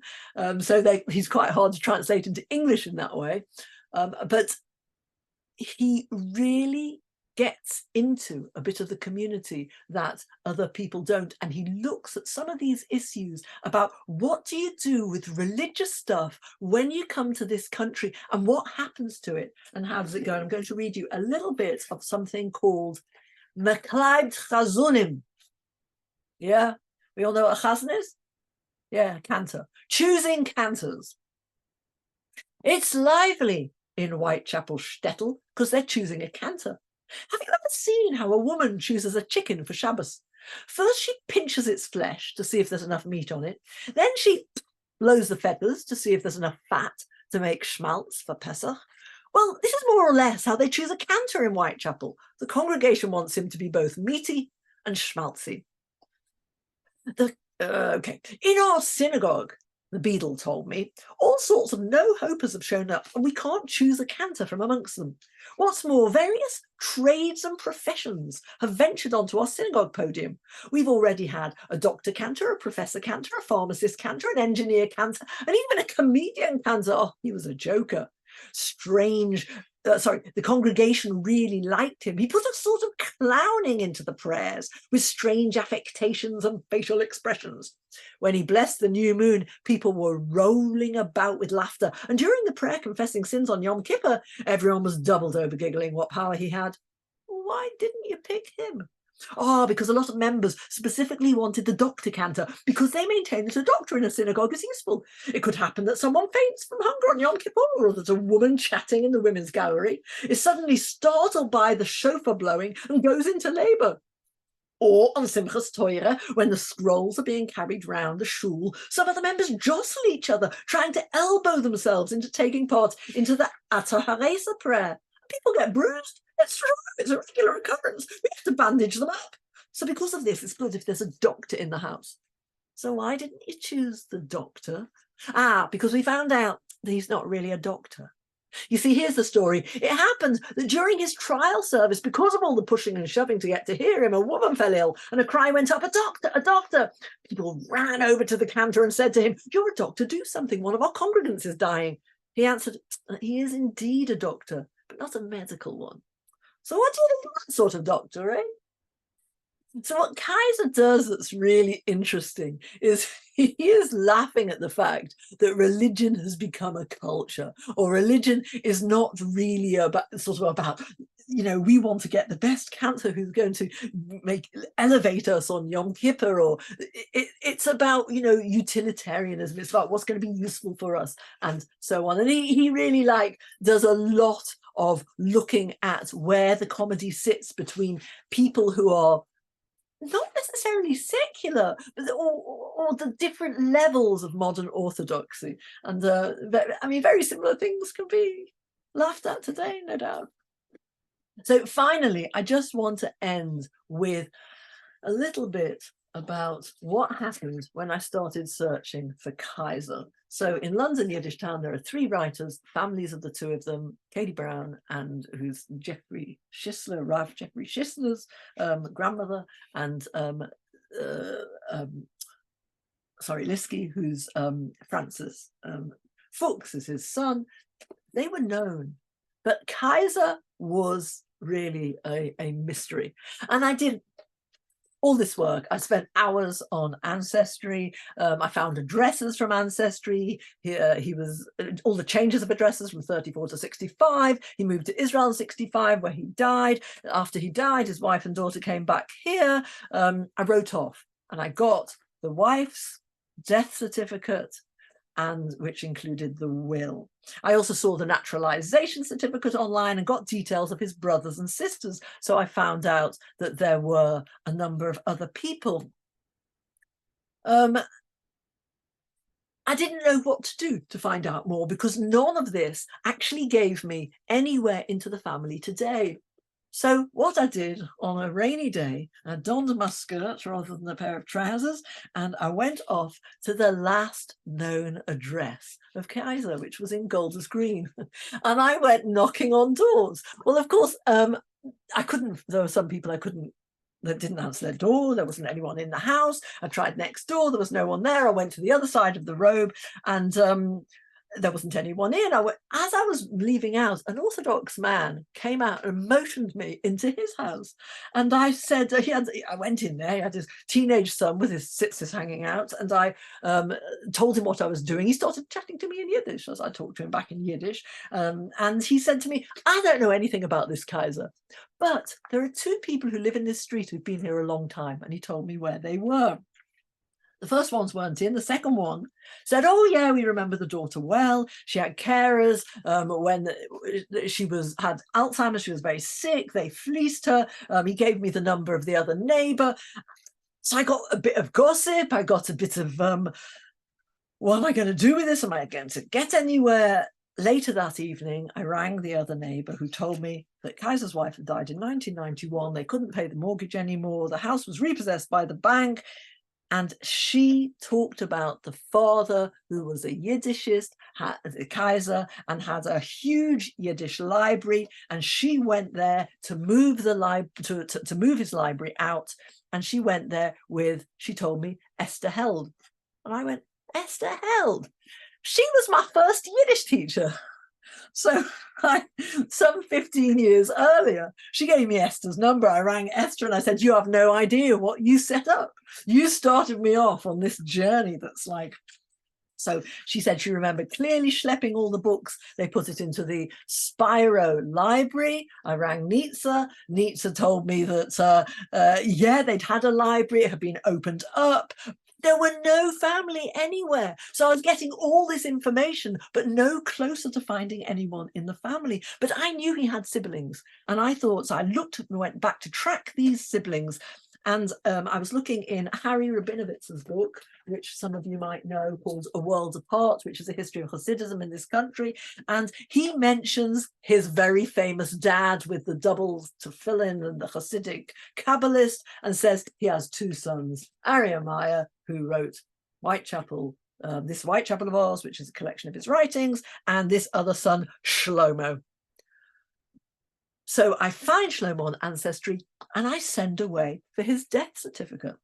So he's quite hard to translate into English in that way. But he really gets into a bit of the community that other people don't. And he looks at some of these issues about what do you do with religious stuff when you come to this country, and what happens to it, and how does it go? And I'm going to read you a little bit of something called Mekleid Chazunim. Yeah, we all know what a chazan is? Yeah, cantor. Choosing cantors. It's lively in Whitechapel Shtetl because they're choosing a cantor. Have you ever seen how a woman chooses a chicken for Shabbos? First, she pinches its flesh to see if there's enough meat on it. Then she blows the feathers to see if there's enough fat to make schmaltz for Pesach. Well, this is more or less how they choose a cantor in Whitechapel. The congregation wants him to be both meaty and schmaltzy. Okay, in our synagogue, the beadle told me, all sorts of no-hopers have shown up, and we can't choose a cantor from amongst them. What's more, various trades and professions have ventured onto our synagogue podium. We've already had a doctor cantor, a professor cantor, a pharmacist cantor, an engineer cantor, and even a comedian cantor. Oh, he was a joker. Strange. The congregation really liked him. He put a sort of clowning into the prayers with strange affectations and facial expressions. When he blessed the new moon, people were rolling about with laughter. And during the prayer confessing sins on Yom Kippur, everyone was doubled over giggling what power he had. Why didn't you pick him? Oh, because a lot of members specifically wanted the doctor cantor because they maintain that a doctor in a synagogue is useful. It could happen that someone faints from hunger on Yom Kippur, or that a woman chatting in the women's gallery is suddenly startled by the shofar blowing and goes into labour. Or on Simchas Torah, when the scrolls are being carried round the shul, some of the members jostle each other, trying to elbow themselves into taking part into the Atar HaReisa prayer. People get bruised. It's true. It's a regular occurrence. We have to bandage them up. So because of this, it's good if there's a doctor in the house. So why didn't you choose the doctor? Ah, because we found out that he's not really a doctor. You see, here's the story. It happened that during his trial service, because of all the pushing and shoving to get to hear him, a woman fell ill and a cry went up, "A doctor, a doctor." People ran over to the cantor and said to him, "You're a doctor, do something. One of our congregants is dying." He answered, "He is indeed a doctor, but not a medical one." So what do you think of that sort of doctor, eh? So what Kaiser does that's really interesting is he is laughing at the fact that religion has become a culture, or religion is not really about we want to get the best cantor who's going to elevate us on Yom Kippur, or it's about, utilitarianism. It's about what's going to be useful for us and so on. And he really does a lot of looking at where the comedy sits between people who are not necessarily secular, but or the different levels of modern orthodoxy. And very similar things can be laughed at today, no doubt. So finally, I just want to end with a little bit about what happened when I started searching for Kaiser. So in London Yiddish Town, there are 3 writers, families of the 2 of them, Katie Brown, and who's Jeffrey Schisler, Rav Jeffrey Schisler's grandmother, and Liskey, who's Francis Fuchs is his son. They were known, but Kaiser was really a mystery. And I did all this work. I spent hours on Ancestry. I found addresses from Ancestry. He was all the changes of addresses from 34 to 65. He moved to Israel in 65, where he died. After he died, his wife and daughter came back here. I wrote off, and I got the wife's death certificate, and which included the will. I also saw the naturalization certificate online and got details of his brothers and sisters. So I found out that there were a number of other people. I didn't know what to do to find out more, because none of this actually gave me anywhere into the family today. So what I did on a rainy day, I donned my skirt rather than a pair of trousers, and I went off to the last known address of Kaiser, which was in Golders Green. And I went knocking on doors. Well, of course, I couldn't, there were some people that didn't answer their door. There wasn't anyone in the house. I tried next door. There was no one there. I went to the other side of the road, and there wasn't anyone in. As I was leaving out, an Orthodox man came out and motioned me into his house. And I said, I went in there, he had his teenage son with his tzitzis hanging out, and I told him what I was doing. He started chatting to me in Yiddish as I talked to him back in Yiddish. And he said to me, I don't know anything about this Kaiser, but there are two people who live in this street who've been here a long time. And he told me where they were. The first ones weren't in. The second one said, oh yeah, we remember the daughter well. She had carers when she had Alzheimer's. She was very sick. They fleeced her. He gave me the number of the other neighbor. So I got a bit of gossip. I got a bit of, what am I going to do with this? Am I going to get anywhere? Later that evening, I rang the other neighbor, who told me that Kaiser's wife had died in 1991. They couldn't pay the mortgage anymore. The house was repossessed by the bank. And she talked about the father, who was a Yiddishist, a Kaiser, and had a huge Yiddish library. And she went there to move to move his library out. And she went there with, she told me, Esther Held. And I went, Esther Held? She was my first Yiddish teacher. So some 15 years earlier, she gave me Esther's number. I rang Esther and I said, you have no idea what you set up. You started me off on this journey that's like, so she said she remembered clearly schlepping all the books. They put it into the Spiro library. I rang Nietzsche. Nietzsche told me that, yeah, they'd had a library. It had been opened up. There were no family anywhere. So I was getting all this information, but no closer to finding anyone in the family. But I knew he had siblings. And I thought, so I looked and went back to track these siblings. And I was looking in Harry Rabinowitz's book, which some of you might know, called A World Apart, which is a history of Hasidism in this country. And he mentions his very famous dad with the double tefillin and the Hasidic Kabbalist, and says he has two sons, Aryeh Meyer, who wrote Whitechapel, this Whitechapel of Oz, which is a collection of his writings, and this other son, Shlomo. So I find Shlomo on Ancestry and I send away for his death certificate.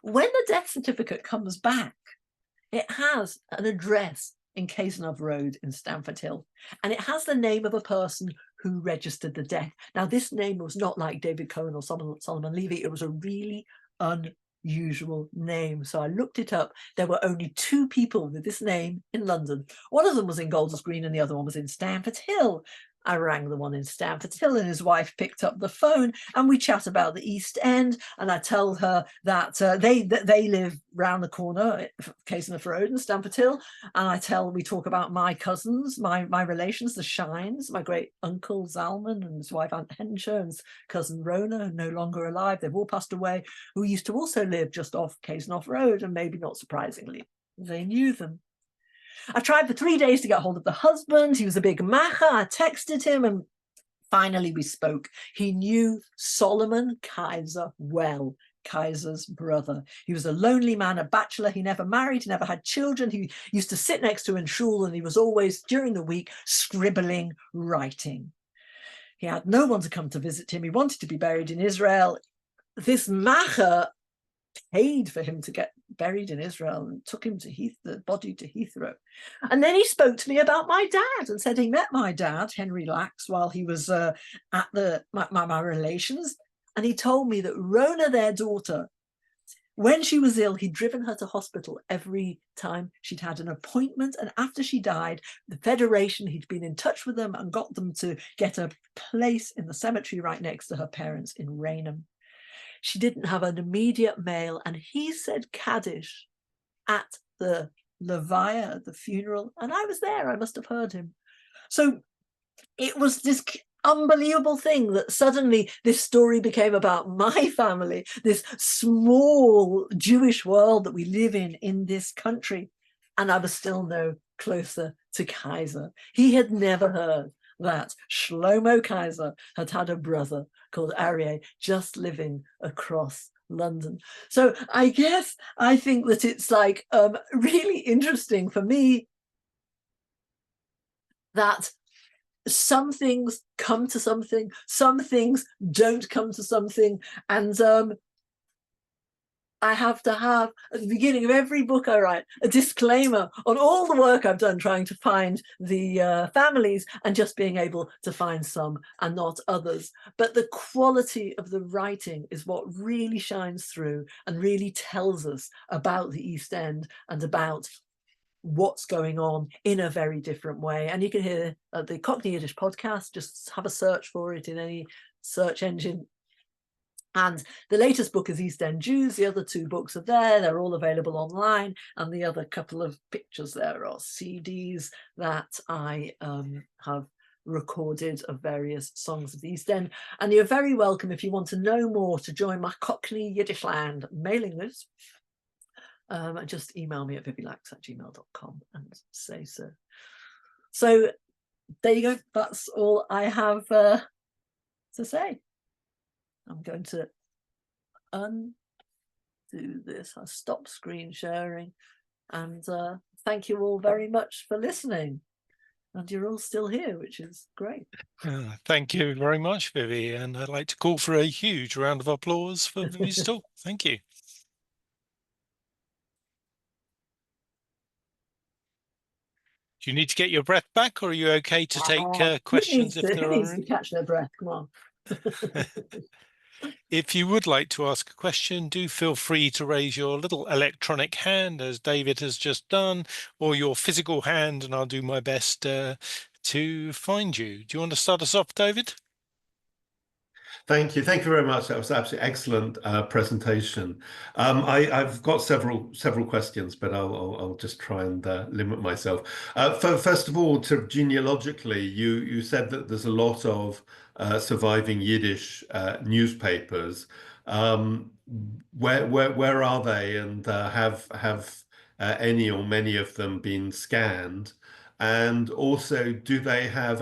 When the death certificate comes back, it has an address in Cazenove Road in Stamford Hill, and it has the name of a person who registered the death. Now, this name was not like David Cohen or Solomon Levy. It was a really unusual name. So I looked it up. There were only two people with this name in London. One of them was in Golders Green and the other one was in Stamford Hill. I rang the one in Stamford Hill and his wife picked up the phone and we chat about the East End, and I tell her that they live round the corner, Cazenove Road in Stamford Hill, and we talk about my cousins, my relations, the Shines, my great uncle Zalman and his wife Aunt Henshaw and his cousin Rona, no longer alive, they've all passed away, who used to also live just off Cazenove Road, and maybe not surprisingly, they knew them. I tried for 3 days to get hold of the husband. He was a big macha. I texted him and finally we spoke. He knew Solomon Kaiser well, Kaiser's brother. He was a lonely man, a bachelor. He never married, he never had children. He used to sit next to in shul and he was always, during the week, scribbling, writing. He had no one to come to visit him. He wanted to be buried in Israel. This macha paid for him to get buried in Israel and took him to the body to Heathrow. And then he spoke to me about my dad and said he met my dad, Henry Lachs, while he was at my relations. And he told me that Rona, their daughter, when she was ill, he'd driven her to hospital every time she'd had an appointment. And after she died, the Federation, he'd been in touch with them and got them to get a place in the cemetery right next to her parents in Raynham. She didn't have an immediate male, and he said Kaddish at the Levaya, at the funeral, and I was there. I must have heard him. So it was this unbelievable thing that suddenly this story became about my family, this small Jewish world that we live in this country, and I was still no closer to Kaiser. He had never heard that Shlomo Kaiser had had a brother called Aryeh just living across London. So I guess I think that it's like really interesting for me that some things come to something, some things don't come to something, and I have to have at the beginning of every book I write a disclaimer on all the work I've done trying to find the families, and just being able to find some and not others. But the quality of the writing is what really shines through and really tells us about the East End and about what's going on in a very different way. And you can hear the Cockney Yiddish podcast, just have a search for it in any search engine. And the latest book is East End Jews. The other two books are there. They're all available online. And the other couple of pictures there are CDs that I have recorded of various songs of the East End. And you're very welcome, if you want to know more, to join my Cockney Yiddish Land mailing list. Just email me at vivilachs@gmail.com and say so. So there you go. That's all I have to say. I'm going to undo this. I'll stop screen sharing. And thank you all very much for listening. And you're all still here, which is great. Thank you very much, Vivi. And I'd like to call for a huge round of applause for Vivi's talk. Thank you. Do you need to get your breath back, or are you okay to take questions if there are any? Who needs to catch their breath? Come on. If you would like to ask a question, do feel free to raise your little electronic hand, as David has just done, or your physical hand, and I'll do my best to find you. Do you want to start us off, David? Thank you. Thank you very much. That was absolutely excellent presentation. I've got several questions, but I'll just try and limit myself. First of all, genealogically, you said that there's a lot of surviving Yiddish newspapers. Where are they, and have any or many of them been scanned? And also, do they have,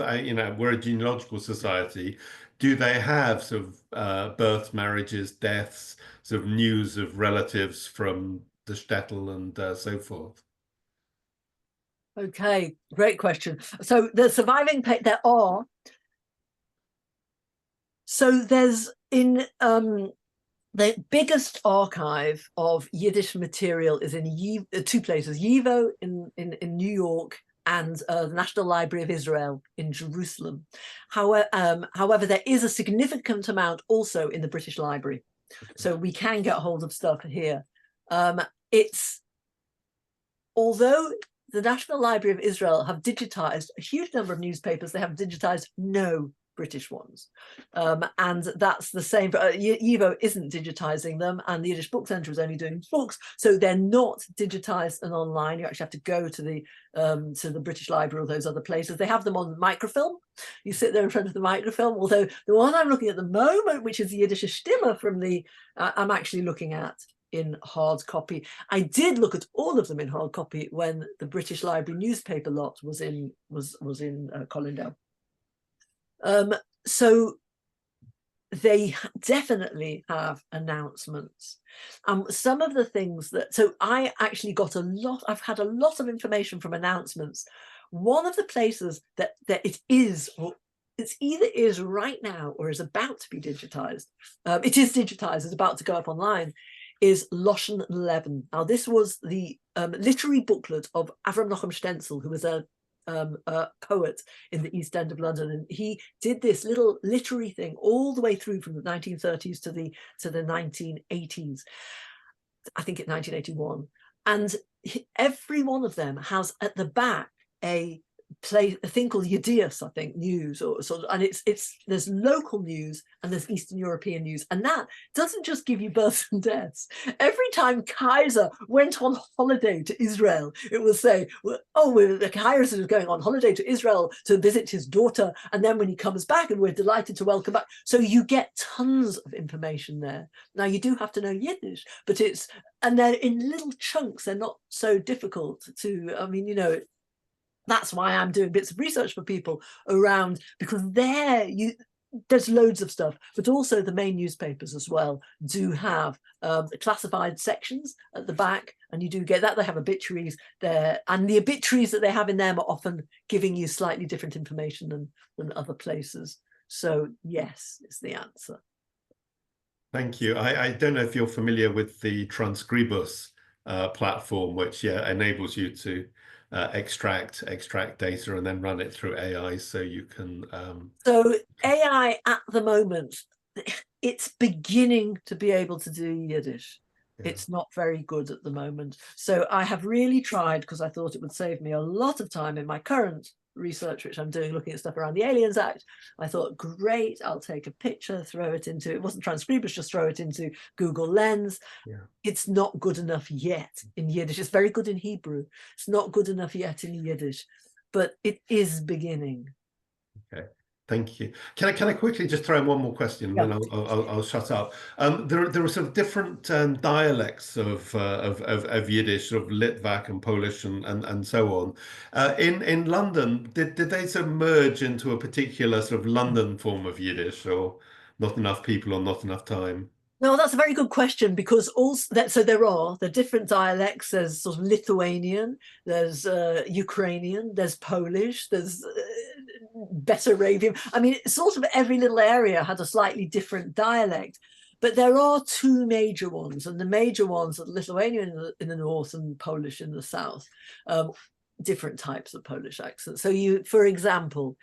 we're a genealogical society. Do they have sort of births, marriages, deaths, sort of news of relatives from the shtetl and so forth? Okay, great question. So the surviving, there are. So there's in the biggest archive of Yiddish material is in two places, YIVO in New York, and the National Library of Israel in Jerusalem. However, there is a significant amount also in the British Library. Okay. So we can get hold of stuff here. Although the National Library of Israel have digitized a huge number of newspapers, they have digitized no British ones. And that's the same. YIVO isn't digitizing them, and the Yiddish Book Centre is only doing books, so they're not digitized and online. You actually have to go to the British Library or those other places. They have them on microfilm. You sit there in front of the microfilm, although the one I'm looking at the moment, which is the Yiddish Stimme from the, I'm actually looking at in hard copy. I did look at all of them in hard copy when the British Library newspaper lot was in Colindale. So they definitely have announcements. Some of the things that, so I actually got I've had a lot of information from announcements. One of the places that it is, or it's either is right now or is about to be digitized. It is digitized, it's about to go up online, is Loshen 11. Now, this was the literary booklet of Avram Nochem Stenzel, who was a poet in the East End of London, and he did this little literary thing all the way through from the 1930s to the 1980s. I think it's 1981, and every one of them has at the back a thing called Yiddish, I think, news, or sort of, and there's local news and there's Eastern European news, and that doesn't just give you births and deaths. Every time Kaiser went on holiday to Israel, it will say, oh, the Kaiser is going on holiday to Israel to visit his daughter, and then when he comes back, and we're delighted to welcome back. So you get tons of information there. Now you do have to know Yiddish, but and they're in little chunks. They're not so difficult to, I mean, you know, that's why I'm doing bits of research for people around, because there's loads of stuff, but also the main newspapers as well do have classified sections at the back, and you do get that. They have obituaries there, and the obituaries that they have in them are often giving you slightly different information than other places. So yes, is the answer. Thank you. I don't know if you're familiar with the Transcribus platform, which enables you to extract data and then run it through AI, so you can so AI at the moment, it's beginning to be able to do Yiddish. It's not very good at the moment, so I have really tried, because I thought it would save me a lot of time in my current research, which I'm doing, looking at stuff around the Aliens Act. I thought, great, I'll take a picture, throw it into, it wasn't Transcribus, just throw it into Google Lens. It's not good enough yet in Yiddish. It's very good in Hebrew. It's not good enough yet in Yiddish, but it is beginning. Okay, thank you. Can I quickly just throw in one more question, and then I'll shut up. There are sort of different dialects of Yiddish, sort of Litvak and Polish and so on. In London, did they sort of merge into a particular sort of London form of Yiddish, or not enough people or not enough time? No, that's a very good question, because also so there are different dialects. There's sort of Lithuanian, there's Ukrainian, there's Polish, there's Bessarabian. I mean, sort of every little area had a slightly different dialect, but there are two major ones, and the major ones are Lithuanian in the north and Polish in the south. Different types of Polish accents. So you, for example,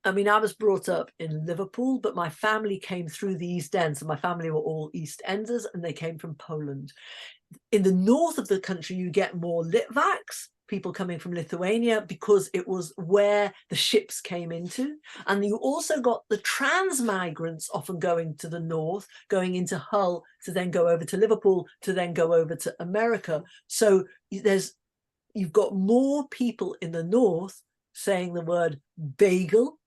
I mean, I was brought up in Liverpool, but my family came through the East End. So my family were all East Enders, and they came from Poland. In the north of the country, you get more Litvaks, people coming from Lithuania, because it was where the ships came into. And you also got the trans-migrants often going to the north, going into Hull, to then go over to Liverpool, to then go over to America. So you've got more people in the north saying the word bagel.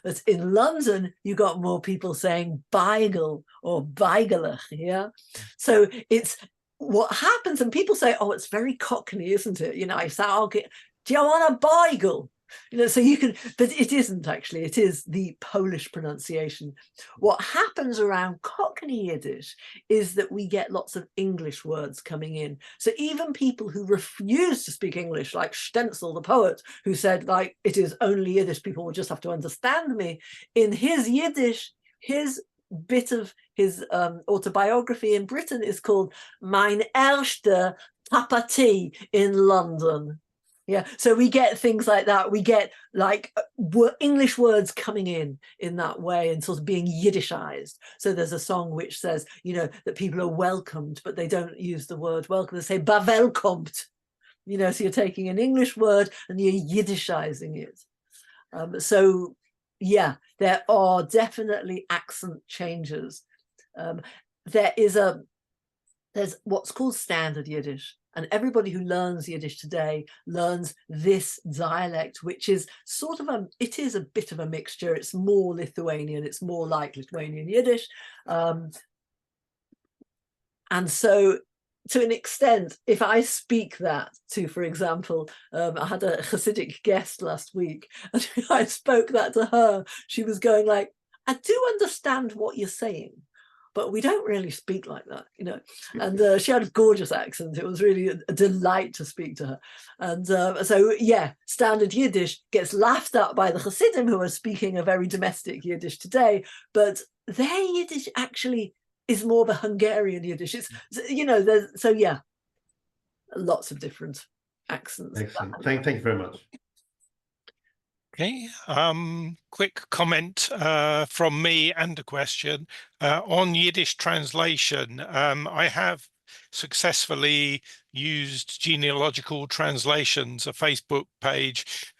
But in London, you got more people saying Beigel or Beigelach, yeah? So it's what happens, and people say, oh, it's very Cockney, isn't it? You know, I say, oh, do you want a Beigel? You know, so you can, but it isn't actually, it is the Polish pronunciation. What happens around Cockney Yiddish is that we get lots of English words coming in. So even people who refuse to speak English, like Stenzel, the poet, who said, like, it is only Yiddish, people will just have to understand me. In his Yiddish, his bit of his autobiography in Britain is called Mein erste Tapati in London. Yeah, so we get things like that. We get like English words coming in that way and sort of being Yiddishized. So there's a song which says, you know, that people are welcomed, but they don't use the word welcome. They say "bawelkomt," you know, so you're taking an English word and you're Yiddishizing it. So yeah, there are definitely accent changes. There's what's called standard Yiddish. And everybody who learns Yiddish today learns this dialect, which is sort of it is a bit of a mixture. It's more Lithuanian. It's more like Lithuanian Yiddish. And so to an extent, if I speak that to, for example, I had a Hasidic guest last week, and I spoke that to her, she was going like, I do understand what you're saying, but we don't really speak like that, you know. And she had a gorgeous accent. It was really a delight to speak to her. And so, yeah, standard Yiddish gets laughed at by the Hasidim, who are speaking a very domestic Yiddish today, but their Yiddish actually is more of a Hungarian Yiddish. It's, you know, so yeah, lots of different accents. Excellent. Thank you very much. Okay, quick comment from me and a question on Yiddish translation. I have successfully used Genealogical Translations, a Facebook page,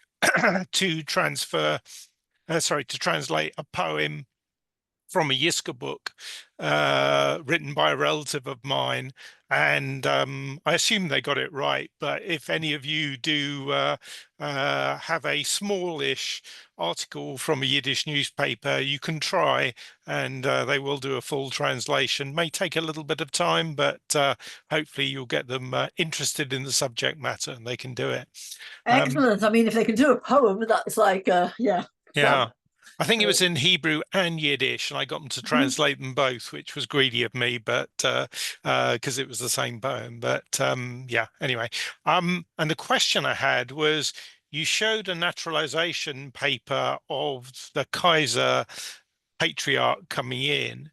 to translate a poem from a Yiska book written by a relative of mine, and I assume they got it right. But if any of you do have a smallish article from a Yiddish newspaper, you can try, and they will do a full translation. May take a little bit of time, but hopefully you'll get them interested in the subject matter, and they can do it. Excellent. I mean, if they can do a poem, that's like, yeah. Yeah. I think it was in Hebrew and Yiddish, and I got them to translate them both, which was greedy of me, but because it was the same poem. But yeah, anyway. And the question I had was, you showed a naturalization paper of the Kaiser patriarch coming in.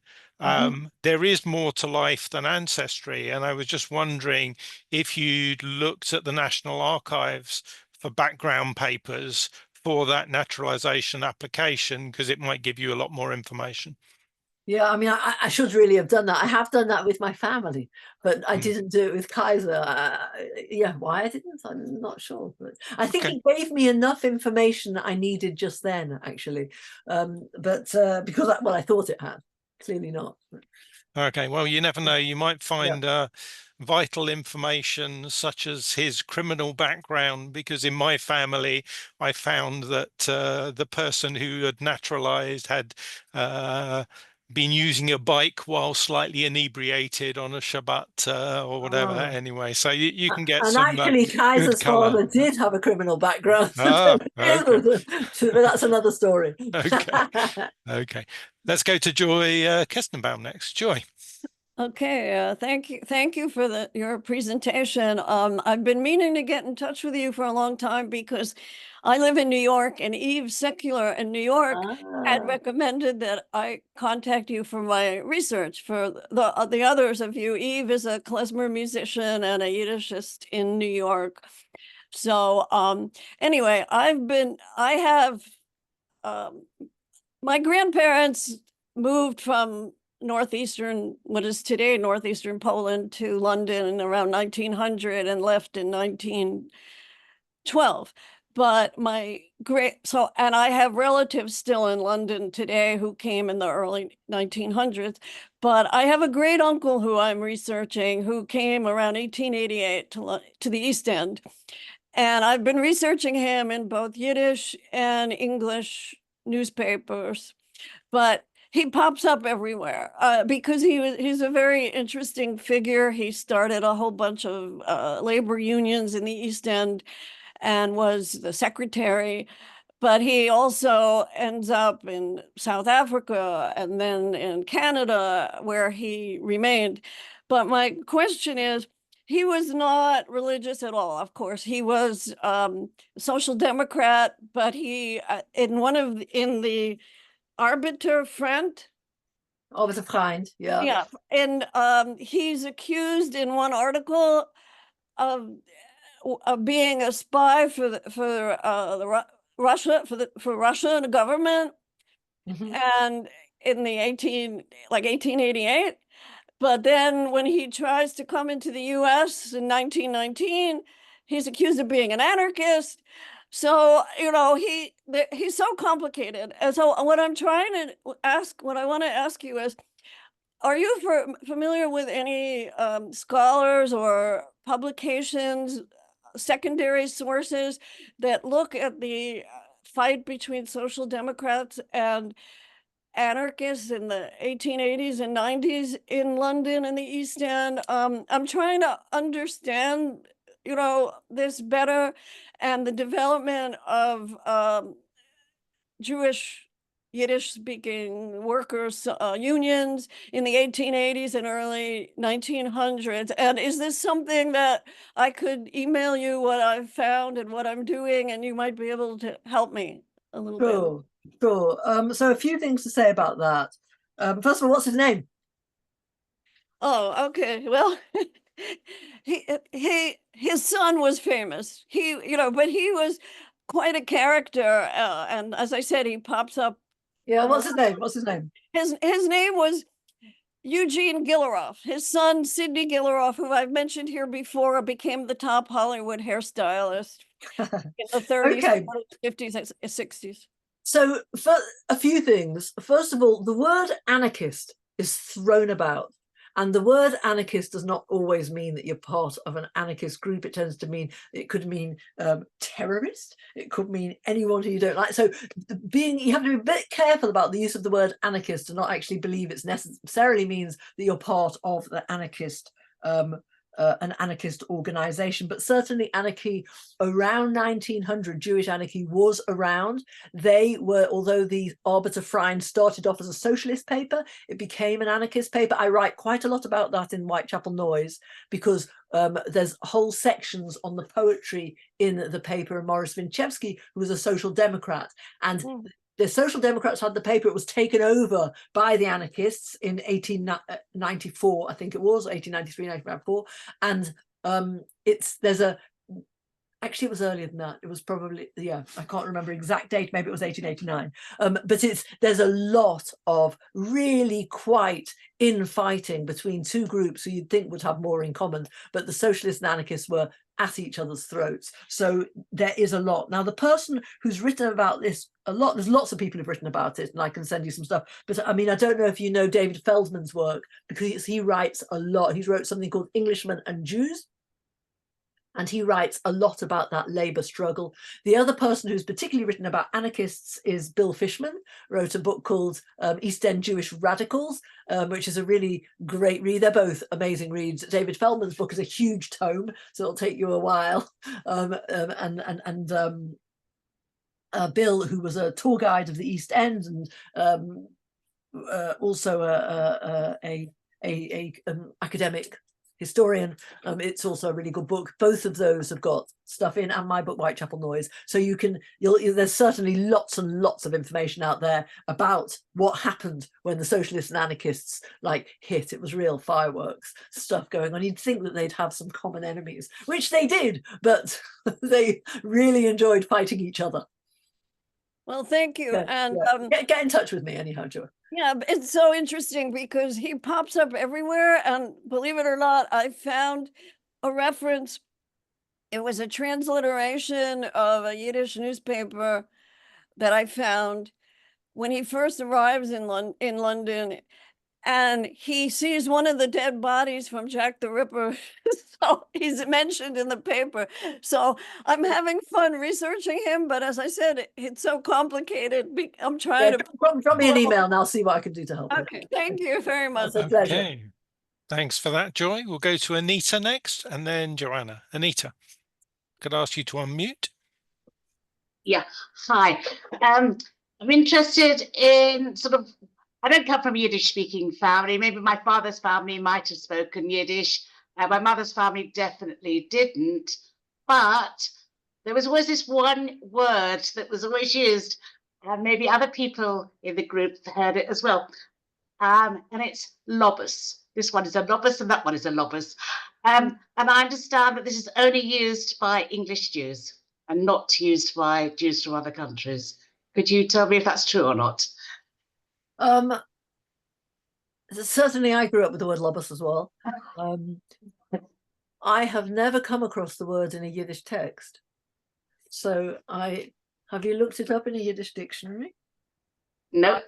There is more to life than ancestry, and I was just wondering if you'd looked at the National Archives for background papers for that naturalization application, because it might give you a lot more information. Yeah, I mean, I should really have done that. I have done that with my family, but I didn't do it with Kaiser. Yeah, why I didn't, I'm not sure. But I think it gave me enough information that I needed just then, actually. But because, well, I thought it had. Clearly not. Okay, well, you never know. You might find vital information such as his criminal background, because in my family, I found that the person who had naturalized had been using a bike while slightly inebriated on a Shabbat or whatever. Anyway, so you can get some actually, Kaiser's father did have a criminal background. Okay. But that's another story. Okay. Okay. Let's go to Joy Kestenbaum next. Joy. Okay, thank you for your presentation. I've been meaning to get in touch with you for a long time because I live in New York, and Eve Secular in New York had recommended that I contact you for my research. For the others of you, Eve is a klezmer musician and a Yiddishist in New York. So anyway, my grandparents moved from what is today northeastern Poland to London around 1900 and left in 1912. But and I have relatives still in London today who came in the early 1900s. But I have a great uncle who I'm researching who came around 1888 to the East End. And I've been researching him in both Yiddish and English newspapers. But he pops up everywhere because he's a very interesting figure. He started a whole bunch of labor unions in the East End and was the secretary. But he also ends up in South Africa and then in Canada, where he remained. But my question is, he was not religious at all. Of course, he was social democrat, but he in the Arbiter Front. Oh, with a friend, yeah. Yeah, and he's accused in one article of being a spy for Russia, for Russia and the government, and in the 1888. But then when he tries to come into the U.S. in 1919, he's accused of being an anarchist. So, you know, he's so complicated. And so what I want to ask you is, are you familiar with any scholars or publications, secondary sources that look at the fight between social democrats and anarchists in the 1880s and 90s in London and the East End? I'm trying to understand, you know, this better, and the development of Jewish Yiddish-speaking workers' unions in the 1880s and early 1900s. And is this something that I could email you what I've found and what I'm doing, and you might be able to help me a little bit? Sure. So a few things to say about that. First of all, what's his name? Oh, okay. Well, his son was famous. But he was quite a character, and as I said, he pops up. Yeah, what's his name? What's his name? His name was Eugene Gilleroff. His son, Sidney Gilleroff, who I've mentioned here before, became the top Hollywood hairstylist in the 30s, Okay. 40s, 50s, 60s. So for a few things, first of all, the word anarchist is thrown about. And the word anarchist does not always mean that you're part of an anarchist group. It tends to mean, it could mean terrorist. It could mean anyone who you don't like. So you have to be a bit careful about the use of the word anarchist and not actually believe it's necessarily means that you're part of the anarchist an anarchist organization, but certainly anarchy around 1900, Jewish anarchy was around. They were, although the Arbiter Freien started off as a socialist paper, it became an anarchist paper. I write quite a lot about that in Whitechapel Noise because there's whole sections on the poetry in the paper, and Morris Winchevsky, who was a social democrat, and the Social Democrats had the paper. It was taken over by the anarchists in 1894, I think it was, 1893, 1994. And actually it was earlier than that. It was probably, yeah, I can't remember exact date. Maybe it was 1889. But there's a lot of really quite infighting between two groups who you'd think would have more in common. But the socialists and anarchists were at each other's throats. So there is a lot. Now, the person who's written about this a lot, there's lots of people who've written about it, and I can send you some stuff. But I mean, I don't know if you know David Feldman's work, because he writes a lot. He's wrote something called Englishmen and Jews. And he writes a lot about that labor struggle. The other person who's particularly written about anarchists is Bill Fishman, wrote a book called East End Jewish Radicals, which is a really great read. They're both amazing reads. David Feldman's book is a huge tome, so it'll take you a while. Bill, who was a tour guide of the East End and also an academic historian, it's also a really good book. Both of those have got stuff in, and my book Whitechapel Noise. So there's certainly lots and lots of information out there about what happened when the socialists and anarchists hit. It was real fireworks stuff going on. You'd think that they'd have some common enemies, which they did, but they really enjoyed fighting each other. Well, thank you. Yeah, and yeah. Get in touch with me anyhow, Joe. Yeah, it's so interesting because he pops up everywhere. And believe it or not, I found a reference. It was a transliteration of a Yiddish newspaper that I found when he first arrives in London. And he sees one of the dead bodies from Jack the Ripper. So he's mentioned in the paper. So I'm having fun researching him. But as I said, it's so complicated. I'm trying to... Drop me an email and I'll see what I can do to help. Okay, thank you very much. It's a pleasure. Okay. Thanks for that, Joy. We'll go to Anita next and then Joanna. Anita, could I ask you to unmute? Yeah, hi. I'm interested in I don't come from a Yiddish-speaking family. Maybe my father's family might have spoken Yiddish. My mother's family definitely didn't. But there was always this one word that was always used, and maybe other people in the group heard it as well. And it's lobbus. This one is a lobbus and that one is a lobbus. And I understand that this is only used by English Jews and not used by Jews from other countries. Could you tell me if that's true or not? Certainly I grew up with the word lobbus as well. I have never come across the word in a Yiddish text. So have you looked it up in a Yiddish dictionary? No.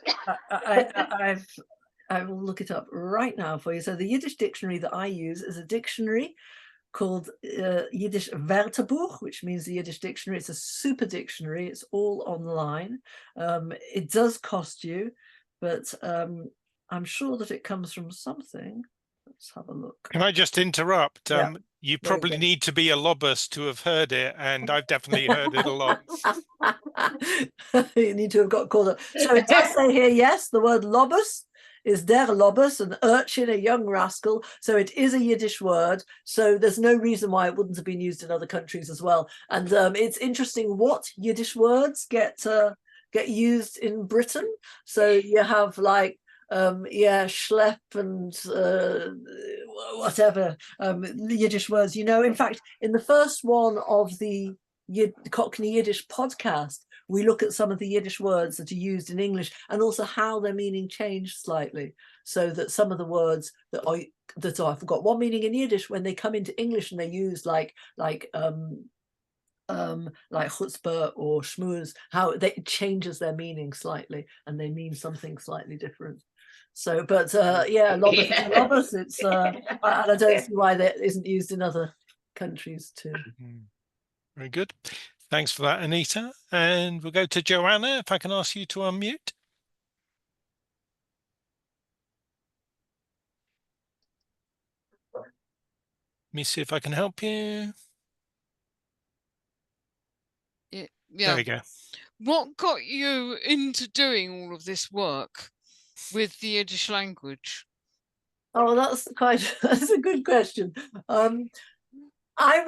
I will look it up right now for you. So the Yiddish dictionary that I use is a dictionary called Yiddish Wörterbuch, which means the Yiddish dictionary. It's a super dictionary. It's all online. It does cost you, but I'm sure that it comes from something. Let's have a look. Can I just interrupt? Yeah. You probably need to be a lobbist to have heard it, and I've definitely heard it a lot. You need to have got called up. So it does say here, yes, the word lobbus is der lobbus, an urchin, a young rascal. So it is a Yiddish word. So there's no reason why it wouldn't have been used in other countries as well. And it's interesting what Yiddish words get used in Britain. So you have schlepp and whatever Yiddish words. In fact, in the first one of the Cockney Yiddish podcast, we look at some of the Yiddish words that are used in English and also how their meaning changed slightly, so that some of the words that I forgot one meaning in Yiddish, when they come into English and they're used like chutzpah or shmuz, how it changes their meaning slightly and they mean something slightly different. So, but yeah, Lobos, it's and I don't see why that isn't used in other countries too. Very good. Thanks for that, Anita. And we'll go to Joanna, if I can ask you to unmute. Let me see if I can help you. Yeah. There you go. What got you into doing all of this work with the Yiddish language? Oh, that's a good question. I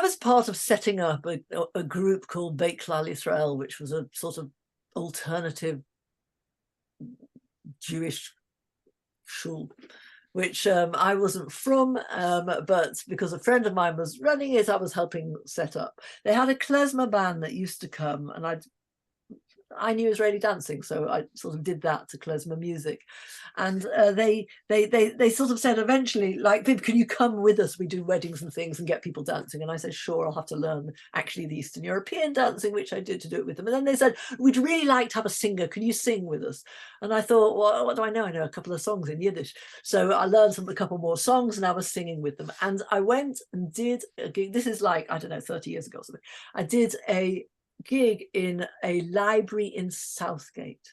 was part of setting up a group called Beit Klal Yisrael, which was a sort of alternative Jewish shul, which I wasn't from, but because a friend of mine was running it, I was helping set up. They had a klezmer band that used to come, and I knew Israeli dancing, so I sort of did that to klezmer music. And they sort of said eventually, like, Viv, can you come with us? We do weddings and things and get people dancing. And I said, sure, I'll have to learn actually the Eastern European dancing, which I did to do it with them. And then they said, we'd really like to have a singer. Can you sing with us? And I thought, well, what do I know? I know a couple of songs in Yiddish. So I learned a couple more songs and I was singing with them. And I went and did a gig. This is like, I don't know, 30 years ago or something. I did a gig in a library in Southgate,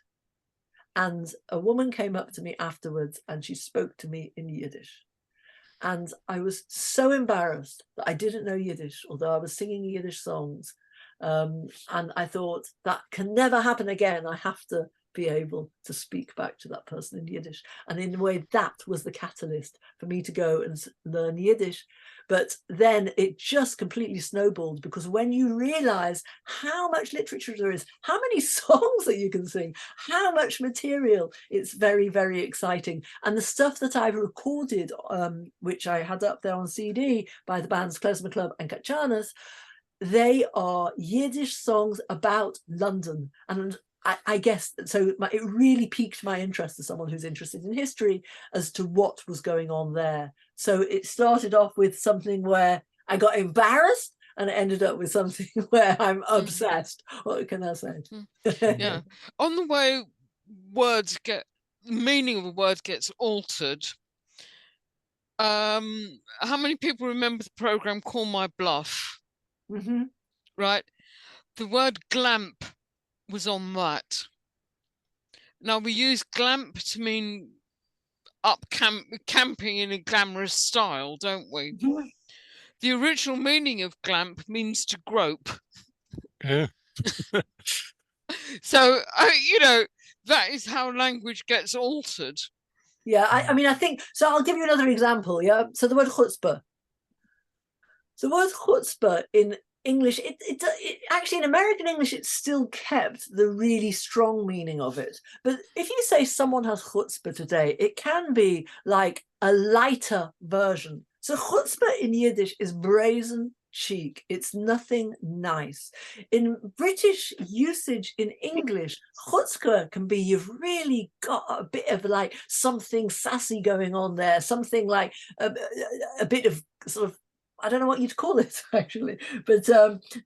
and a woman came up to me afterwards and she spoke to me in Yiddish, and I was so embarrassed that I didn't know Yiddish, although I was singing Yiddish songs, and I thought that can never happen again. I have to be able to speak back to that person in Yiddish, and in a way that was the catalyst for me to go and learn Yiddish. But then it just completely snowballed, because when you realize how much literature there is, how many songs that you can sing, how much material, it's very, very exciting. And the stuff that I've recorded, which I had up there on CD by the bands Klezmer Club and Kachanas, they are Yiddish songs about London. And I guess so it really piqued my interest as someone who's interested in history as to what was going on there. So it started off with something where I got embarrassed, and it ended up with something where I'm obsessed. What can I say? Yeah. On the way words get, the meaning of a word gets altered. How many people remember the program Call My Bluff? Mm-hmm. Right. The word glamp was on that. Now we use glamp to mean camping in a glamorous style, don't we? Mm-hmm. The original meaning of glamp means to grope. Yeah. So you know, that is how language gets altered. Yeah, I mean, I think so. I'll give you another example. Yeah, so the word chutzpah. So the word chutzpah in English, it actually in American English, it's still kept the really strong meaning of it. But if you say someone has chutzpah today, it can be like a lighter version. So chutzpah in Yiddish is brazen cheek. It's nothing nice. In British usage in English, chutzpah can be you've really got a bit of like something sassy going on there, something like a bit of sort of, I don't know what you'd call it actually, but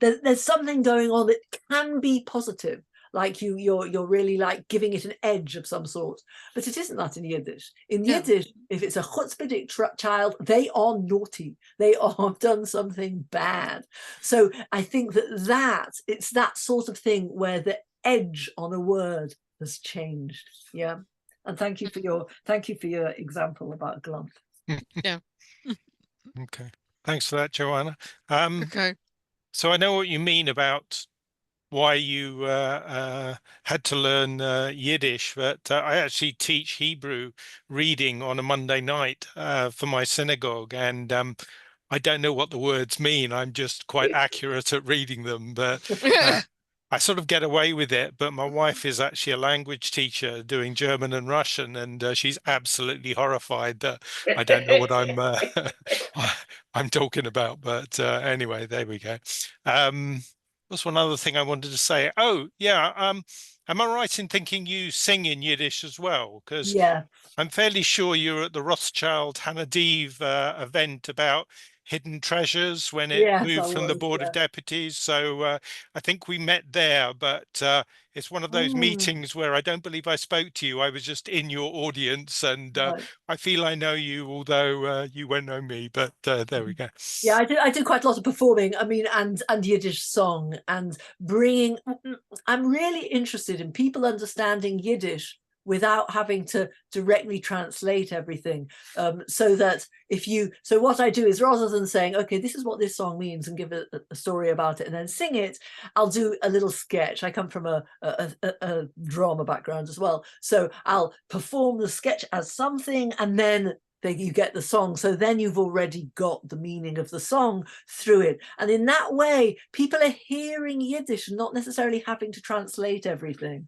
there's something going on that can be positive, like you're really like giving it an edge of some sort, but it isn't that in Yiddish. In Yiddish, if it's a chutzpahdik child, they are naughty. They are done something bad. So I think that it's that sort of thing where the edge on a word has changed. Yeah, and thank you for your example about glump. Yeah. Okay. Thanks for that, Joanna. Okay. So I know what you mean about why you had to learn Yiddish, but I actually teach Hebrew reading on a Monday night for my synagogue, and I don't know what the words mean. I'm just quite accurate at reading them, but I sort of get away with it. But my wife is actually a language teacher doing German and Russian, and she's absolutely horrified that I don't know what I'm I'm talking about. But anyway, there we go. What's one other thing I wanted to say? Oh, yeah. Am I right in thinking you sing in Yiddish as well? Because Yeah, I'm fairly sure you were at the Rothschild Hanadiv event about hidden treasures when it yes, I moved from the was. Board of Yeah. Deputies. So I think we met there, but it's one of those Mm, meetings where I don't believe I spoke to you. I was just in your audience, and right. I feel I know you, although you won't know me. But there we go. Yeah, I did quite a lot of performing. I mean, and Yiddish song and bringing. I'm really interested in people understanding Yiddish without having to directly translate everything. So that so what I do is, rather than saying, okay, this is what this song means and give a story about it and then sing it, I'll do a little sketch. I come from a drama background as well, so I'll perform the sketch as something, and then you get the song. So then you've already got the meaning of the song through it. And in that way, people are hearing Yiddish and not necessarily having to translate everything.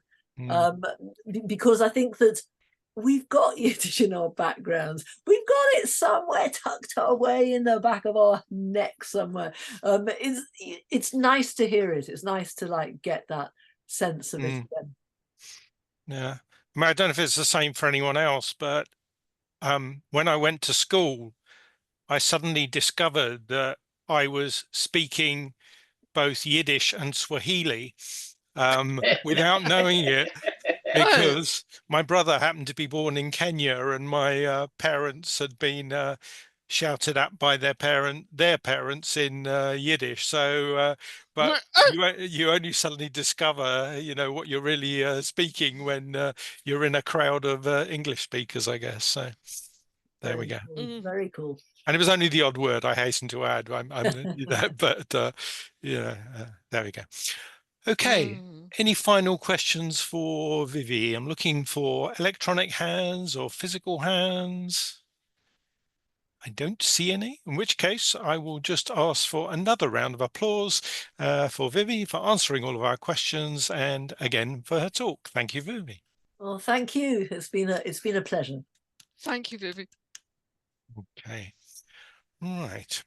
Because I think that we've got Yiddish in our backgrounds. We've got it somewhere tucked away in the back of our neck somewhere. It's nice to hear it. It's nice to like get that sense of it again. Yeah. I mean, I don't know if it's the same for anyone else, but when I went to school, I suddenly discovered that I was speaking both Yiddish and Swahili without knowing it, because my brother happened to be born in Kenya, and my parents had been shouted at by their parents in Yiddish. So, but you only suddenly discover, what you're really speaking when you're in a crowd of English speakers, I guess. So there we go. Cool. Very cool. And it was only the odd word, I hasten to add. But yeah, there we go. Okay. Any final questions for Vivi? I'm looking for electronic hands or physical hands. I don't see any, in which case I will just ask for another round of applause for Vivi for answering all of our questions, and again for her talk. Thank you, Vivi. Well, thank you. It's been a pleasure. Thank you, Vivi. Okay. Right.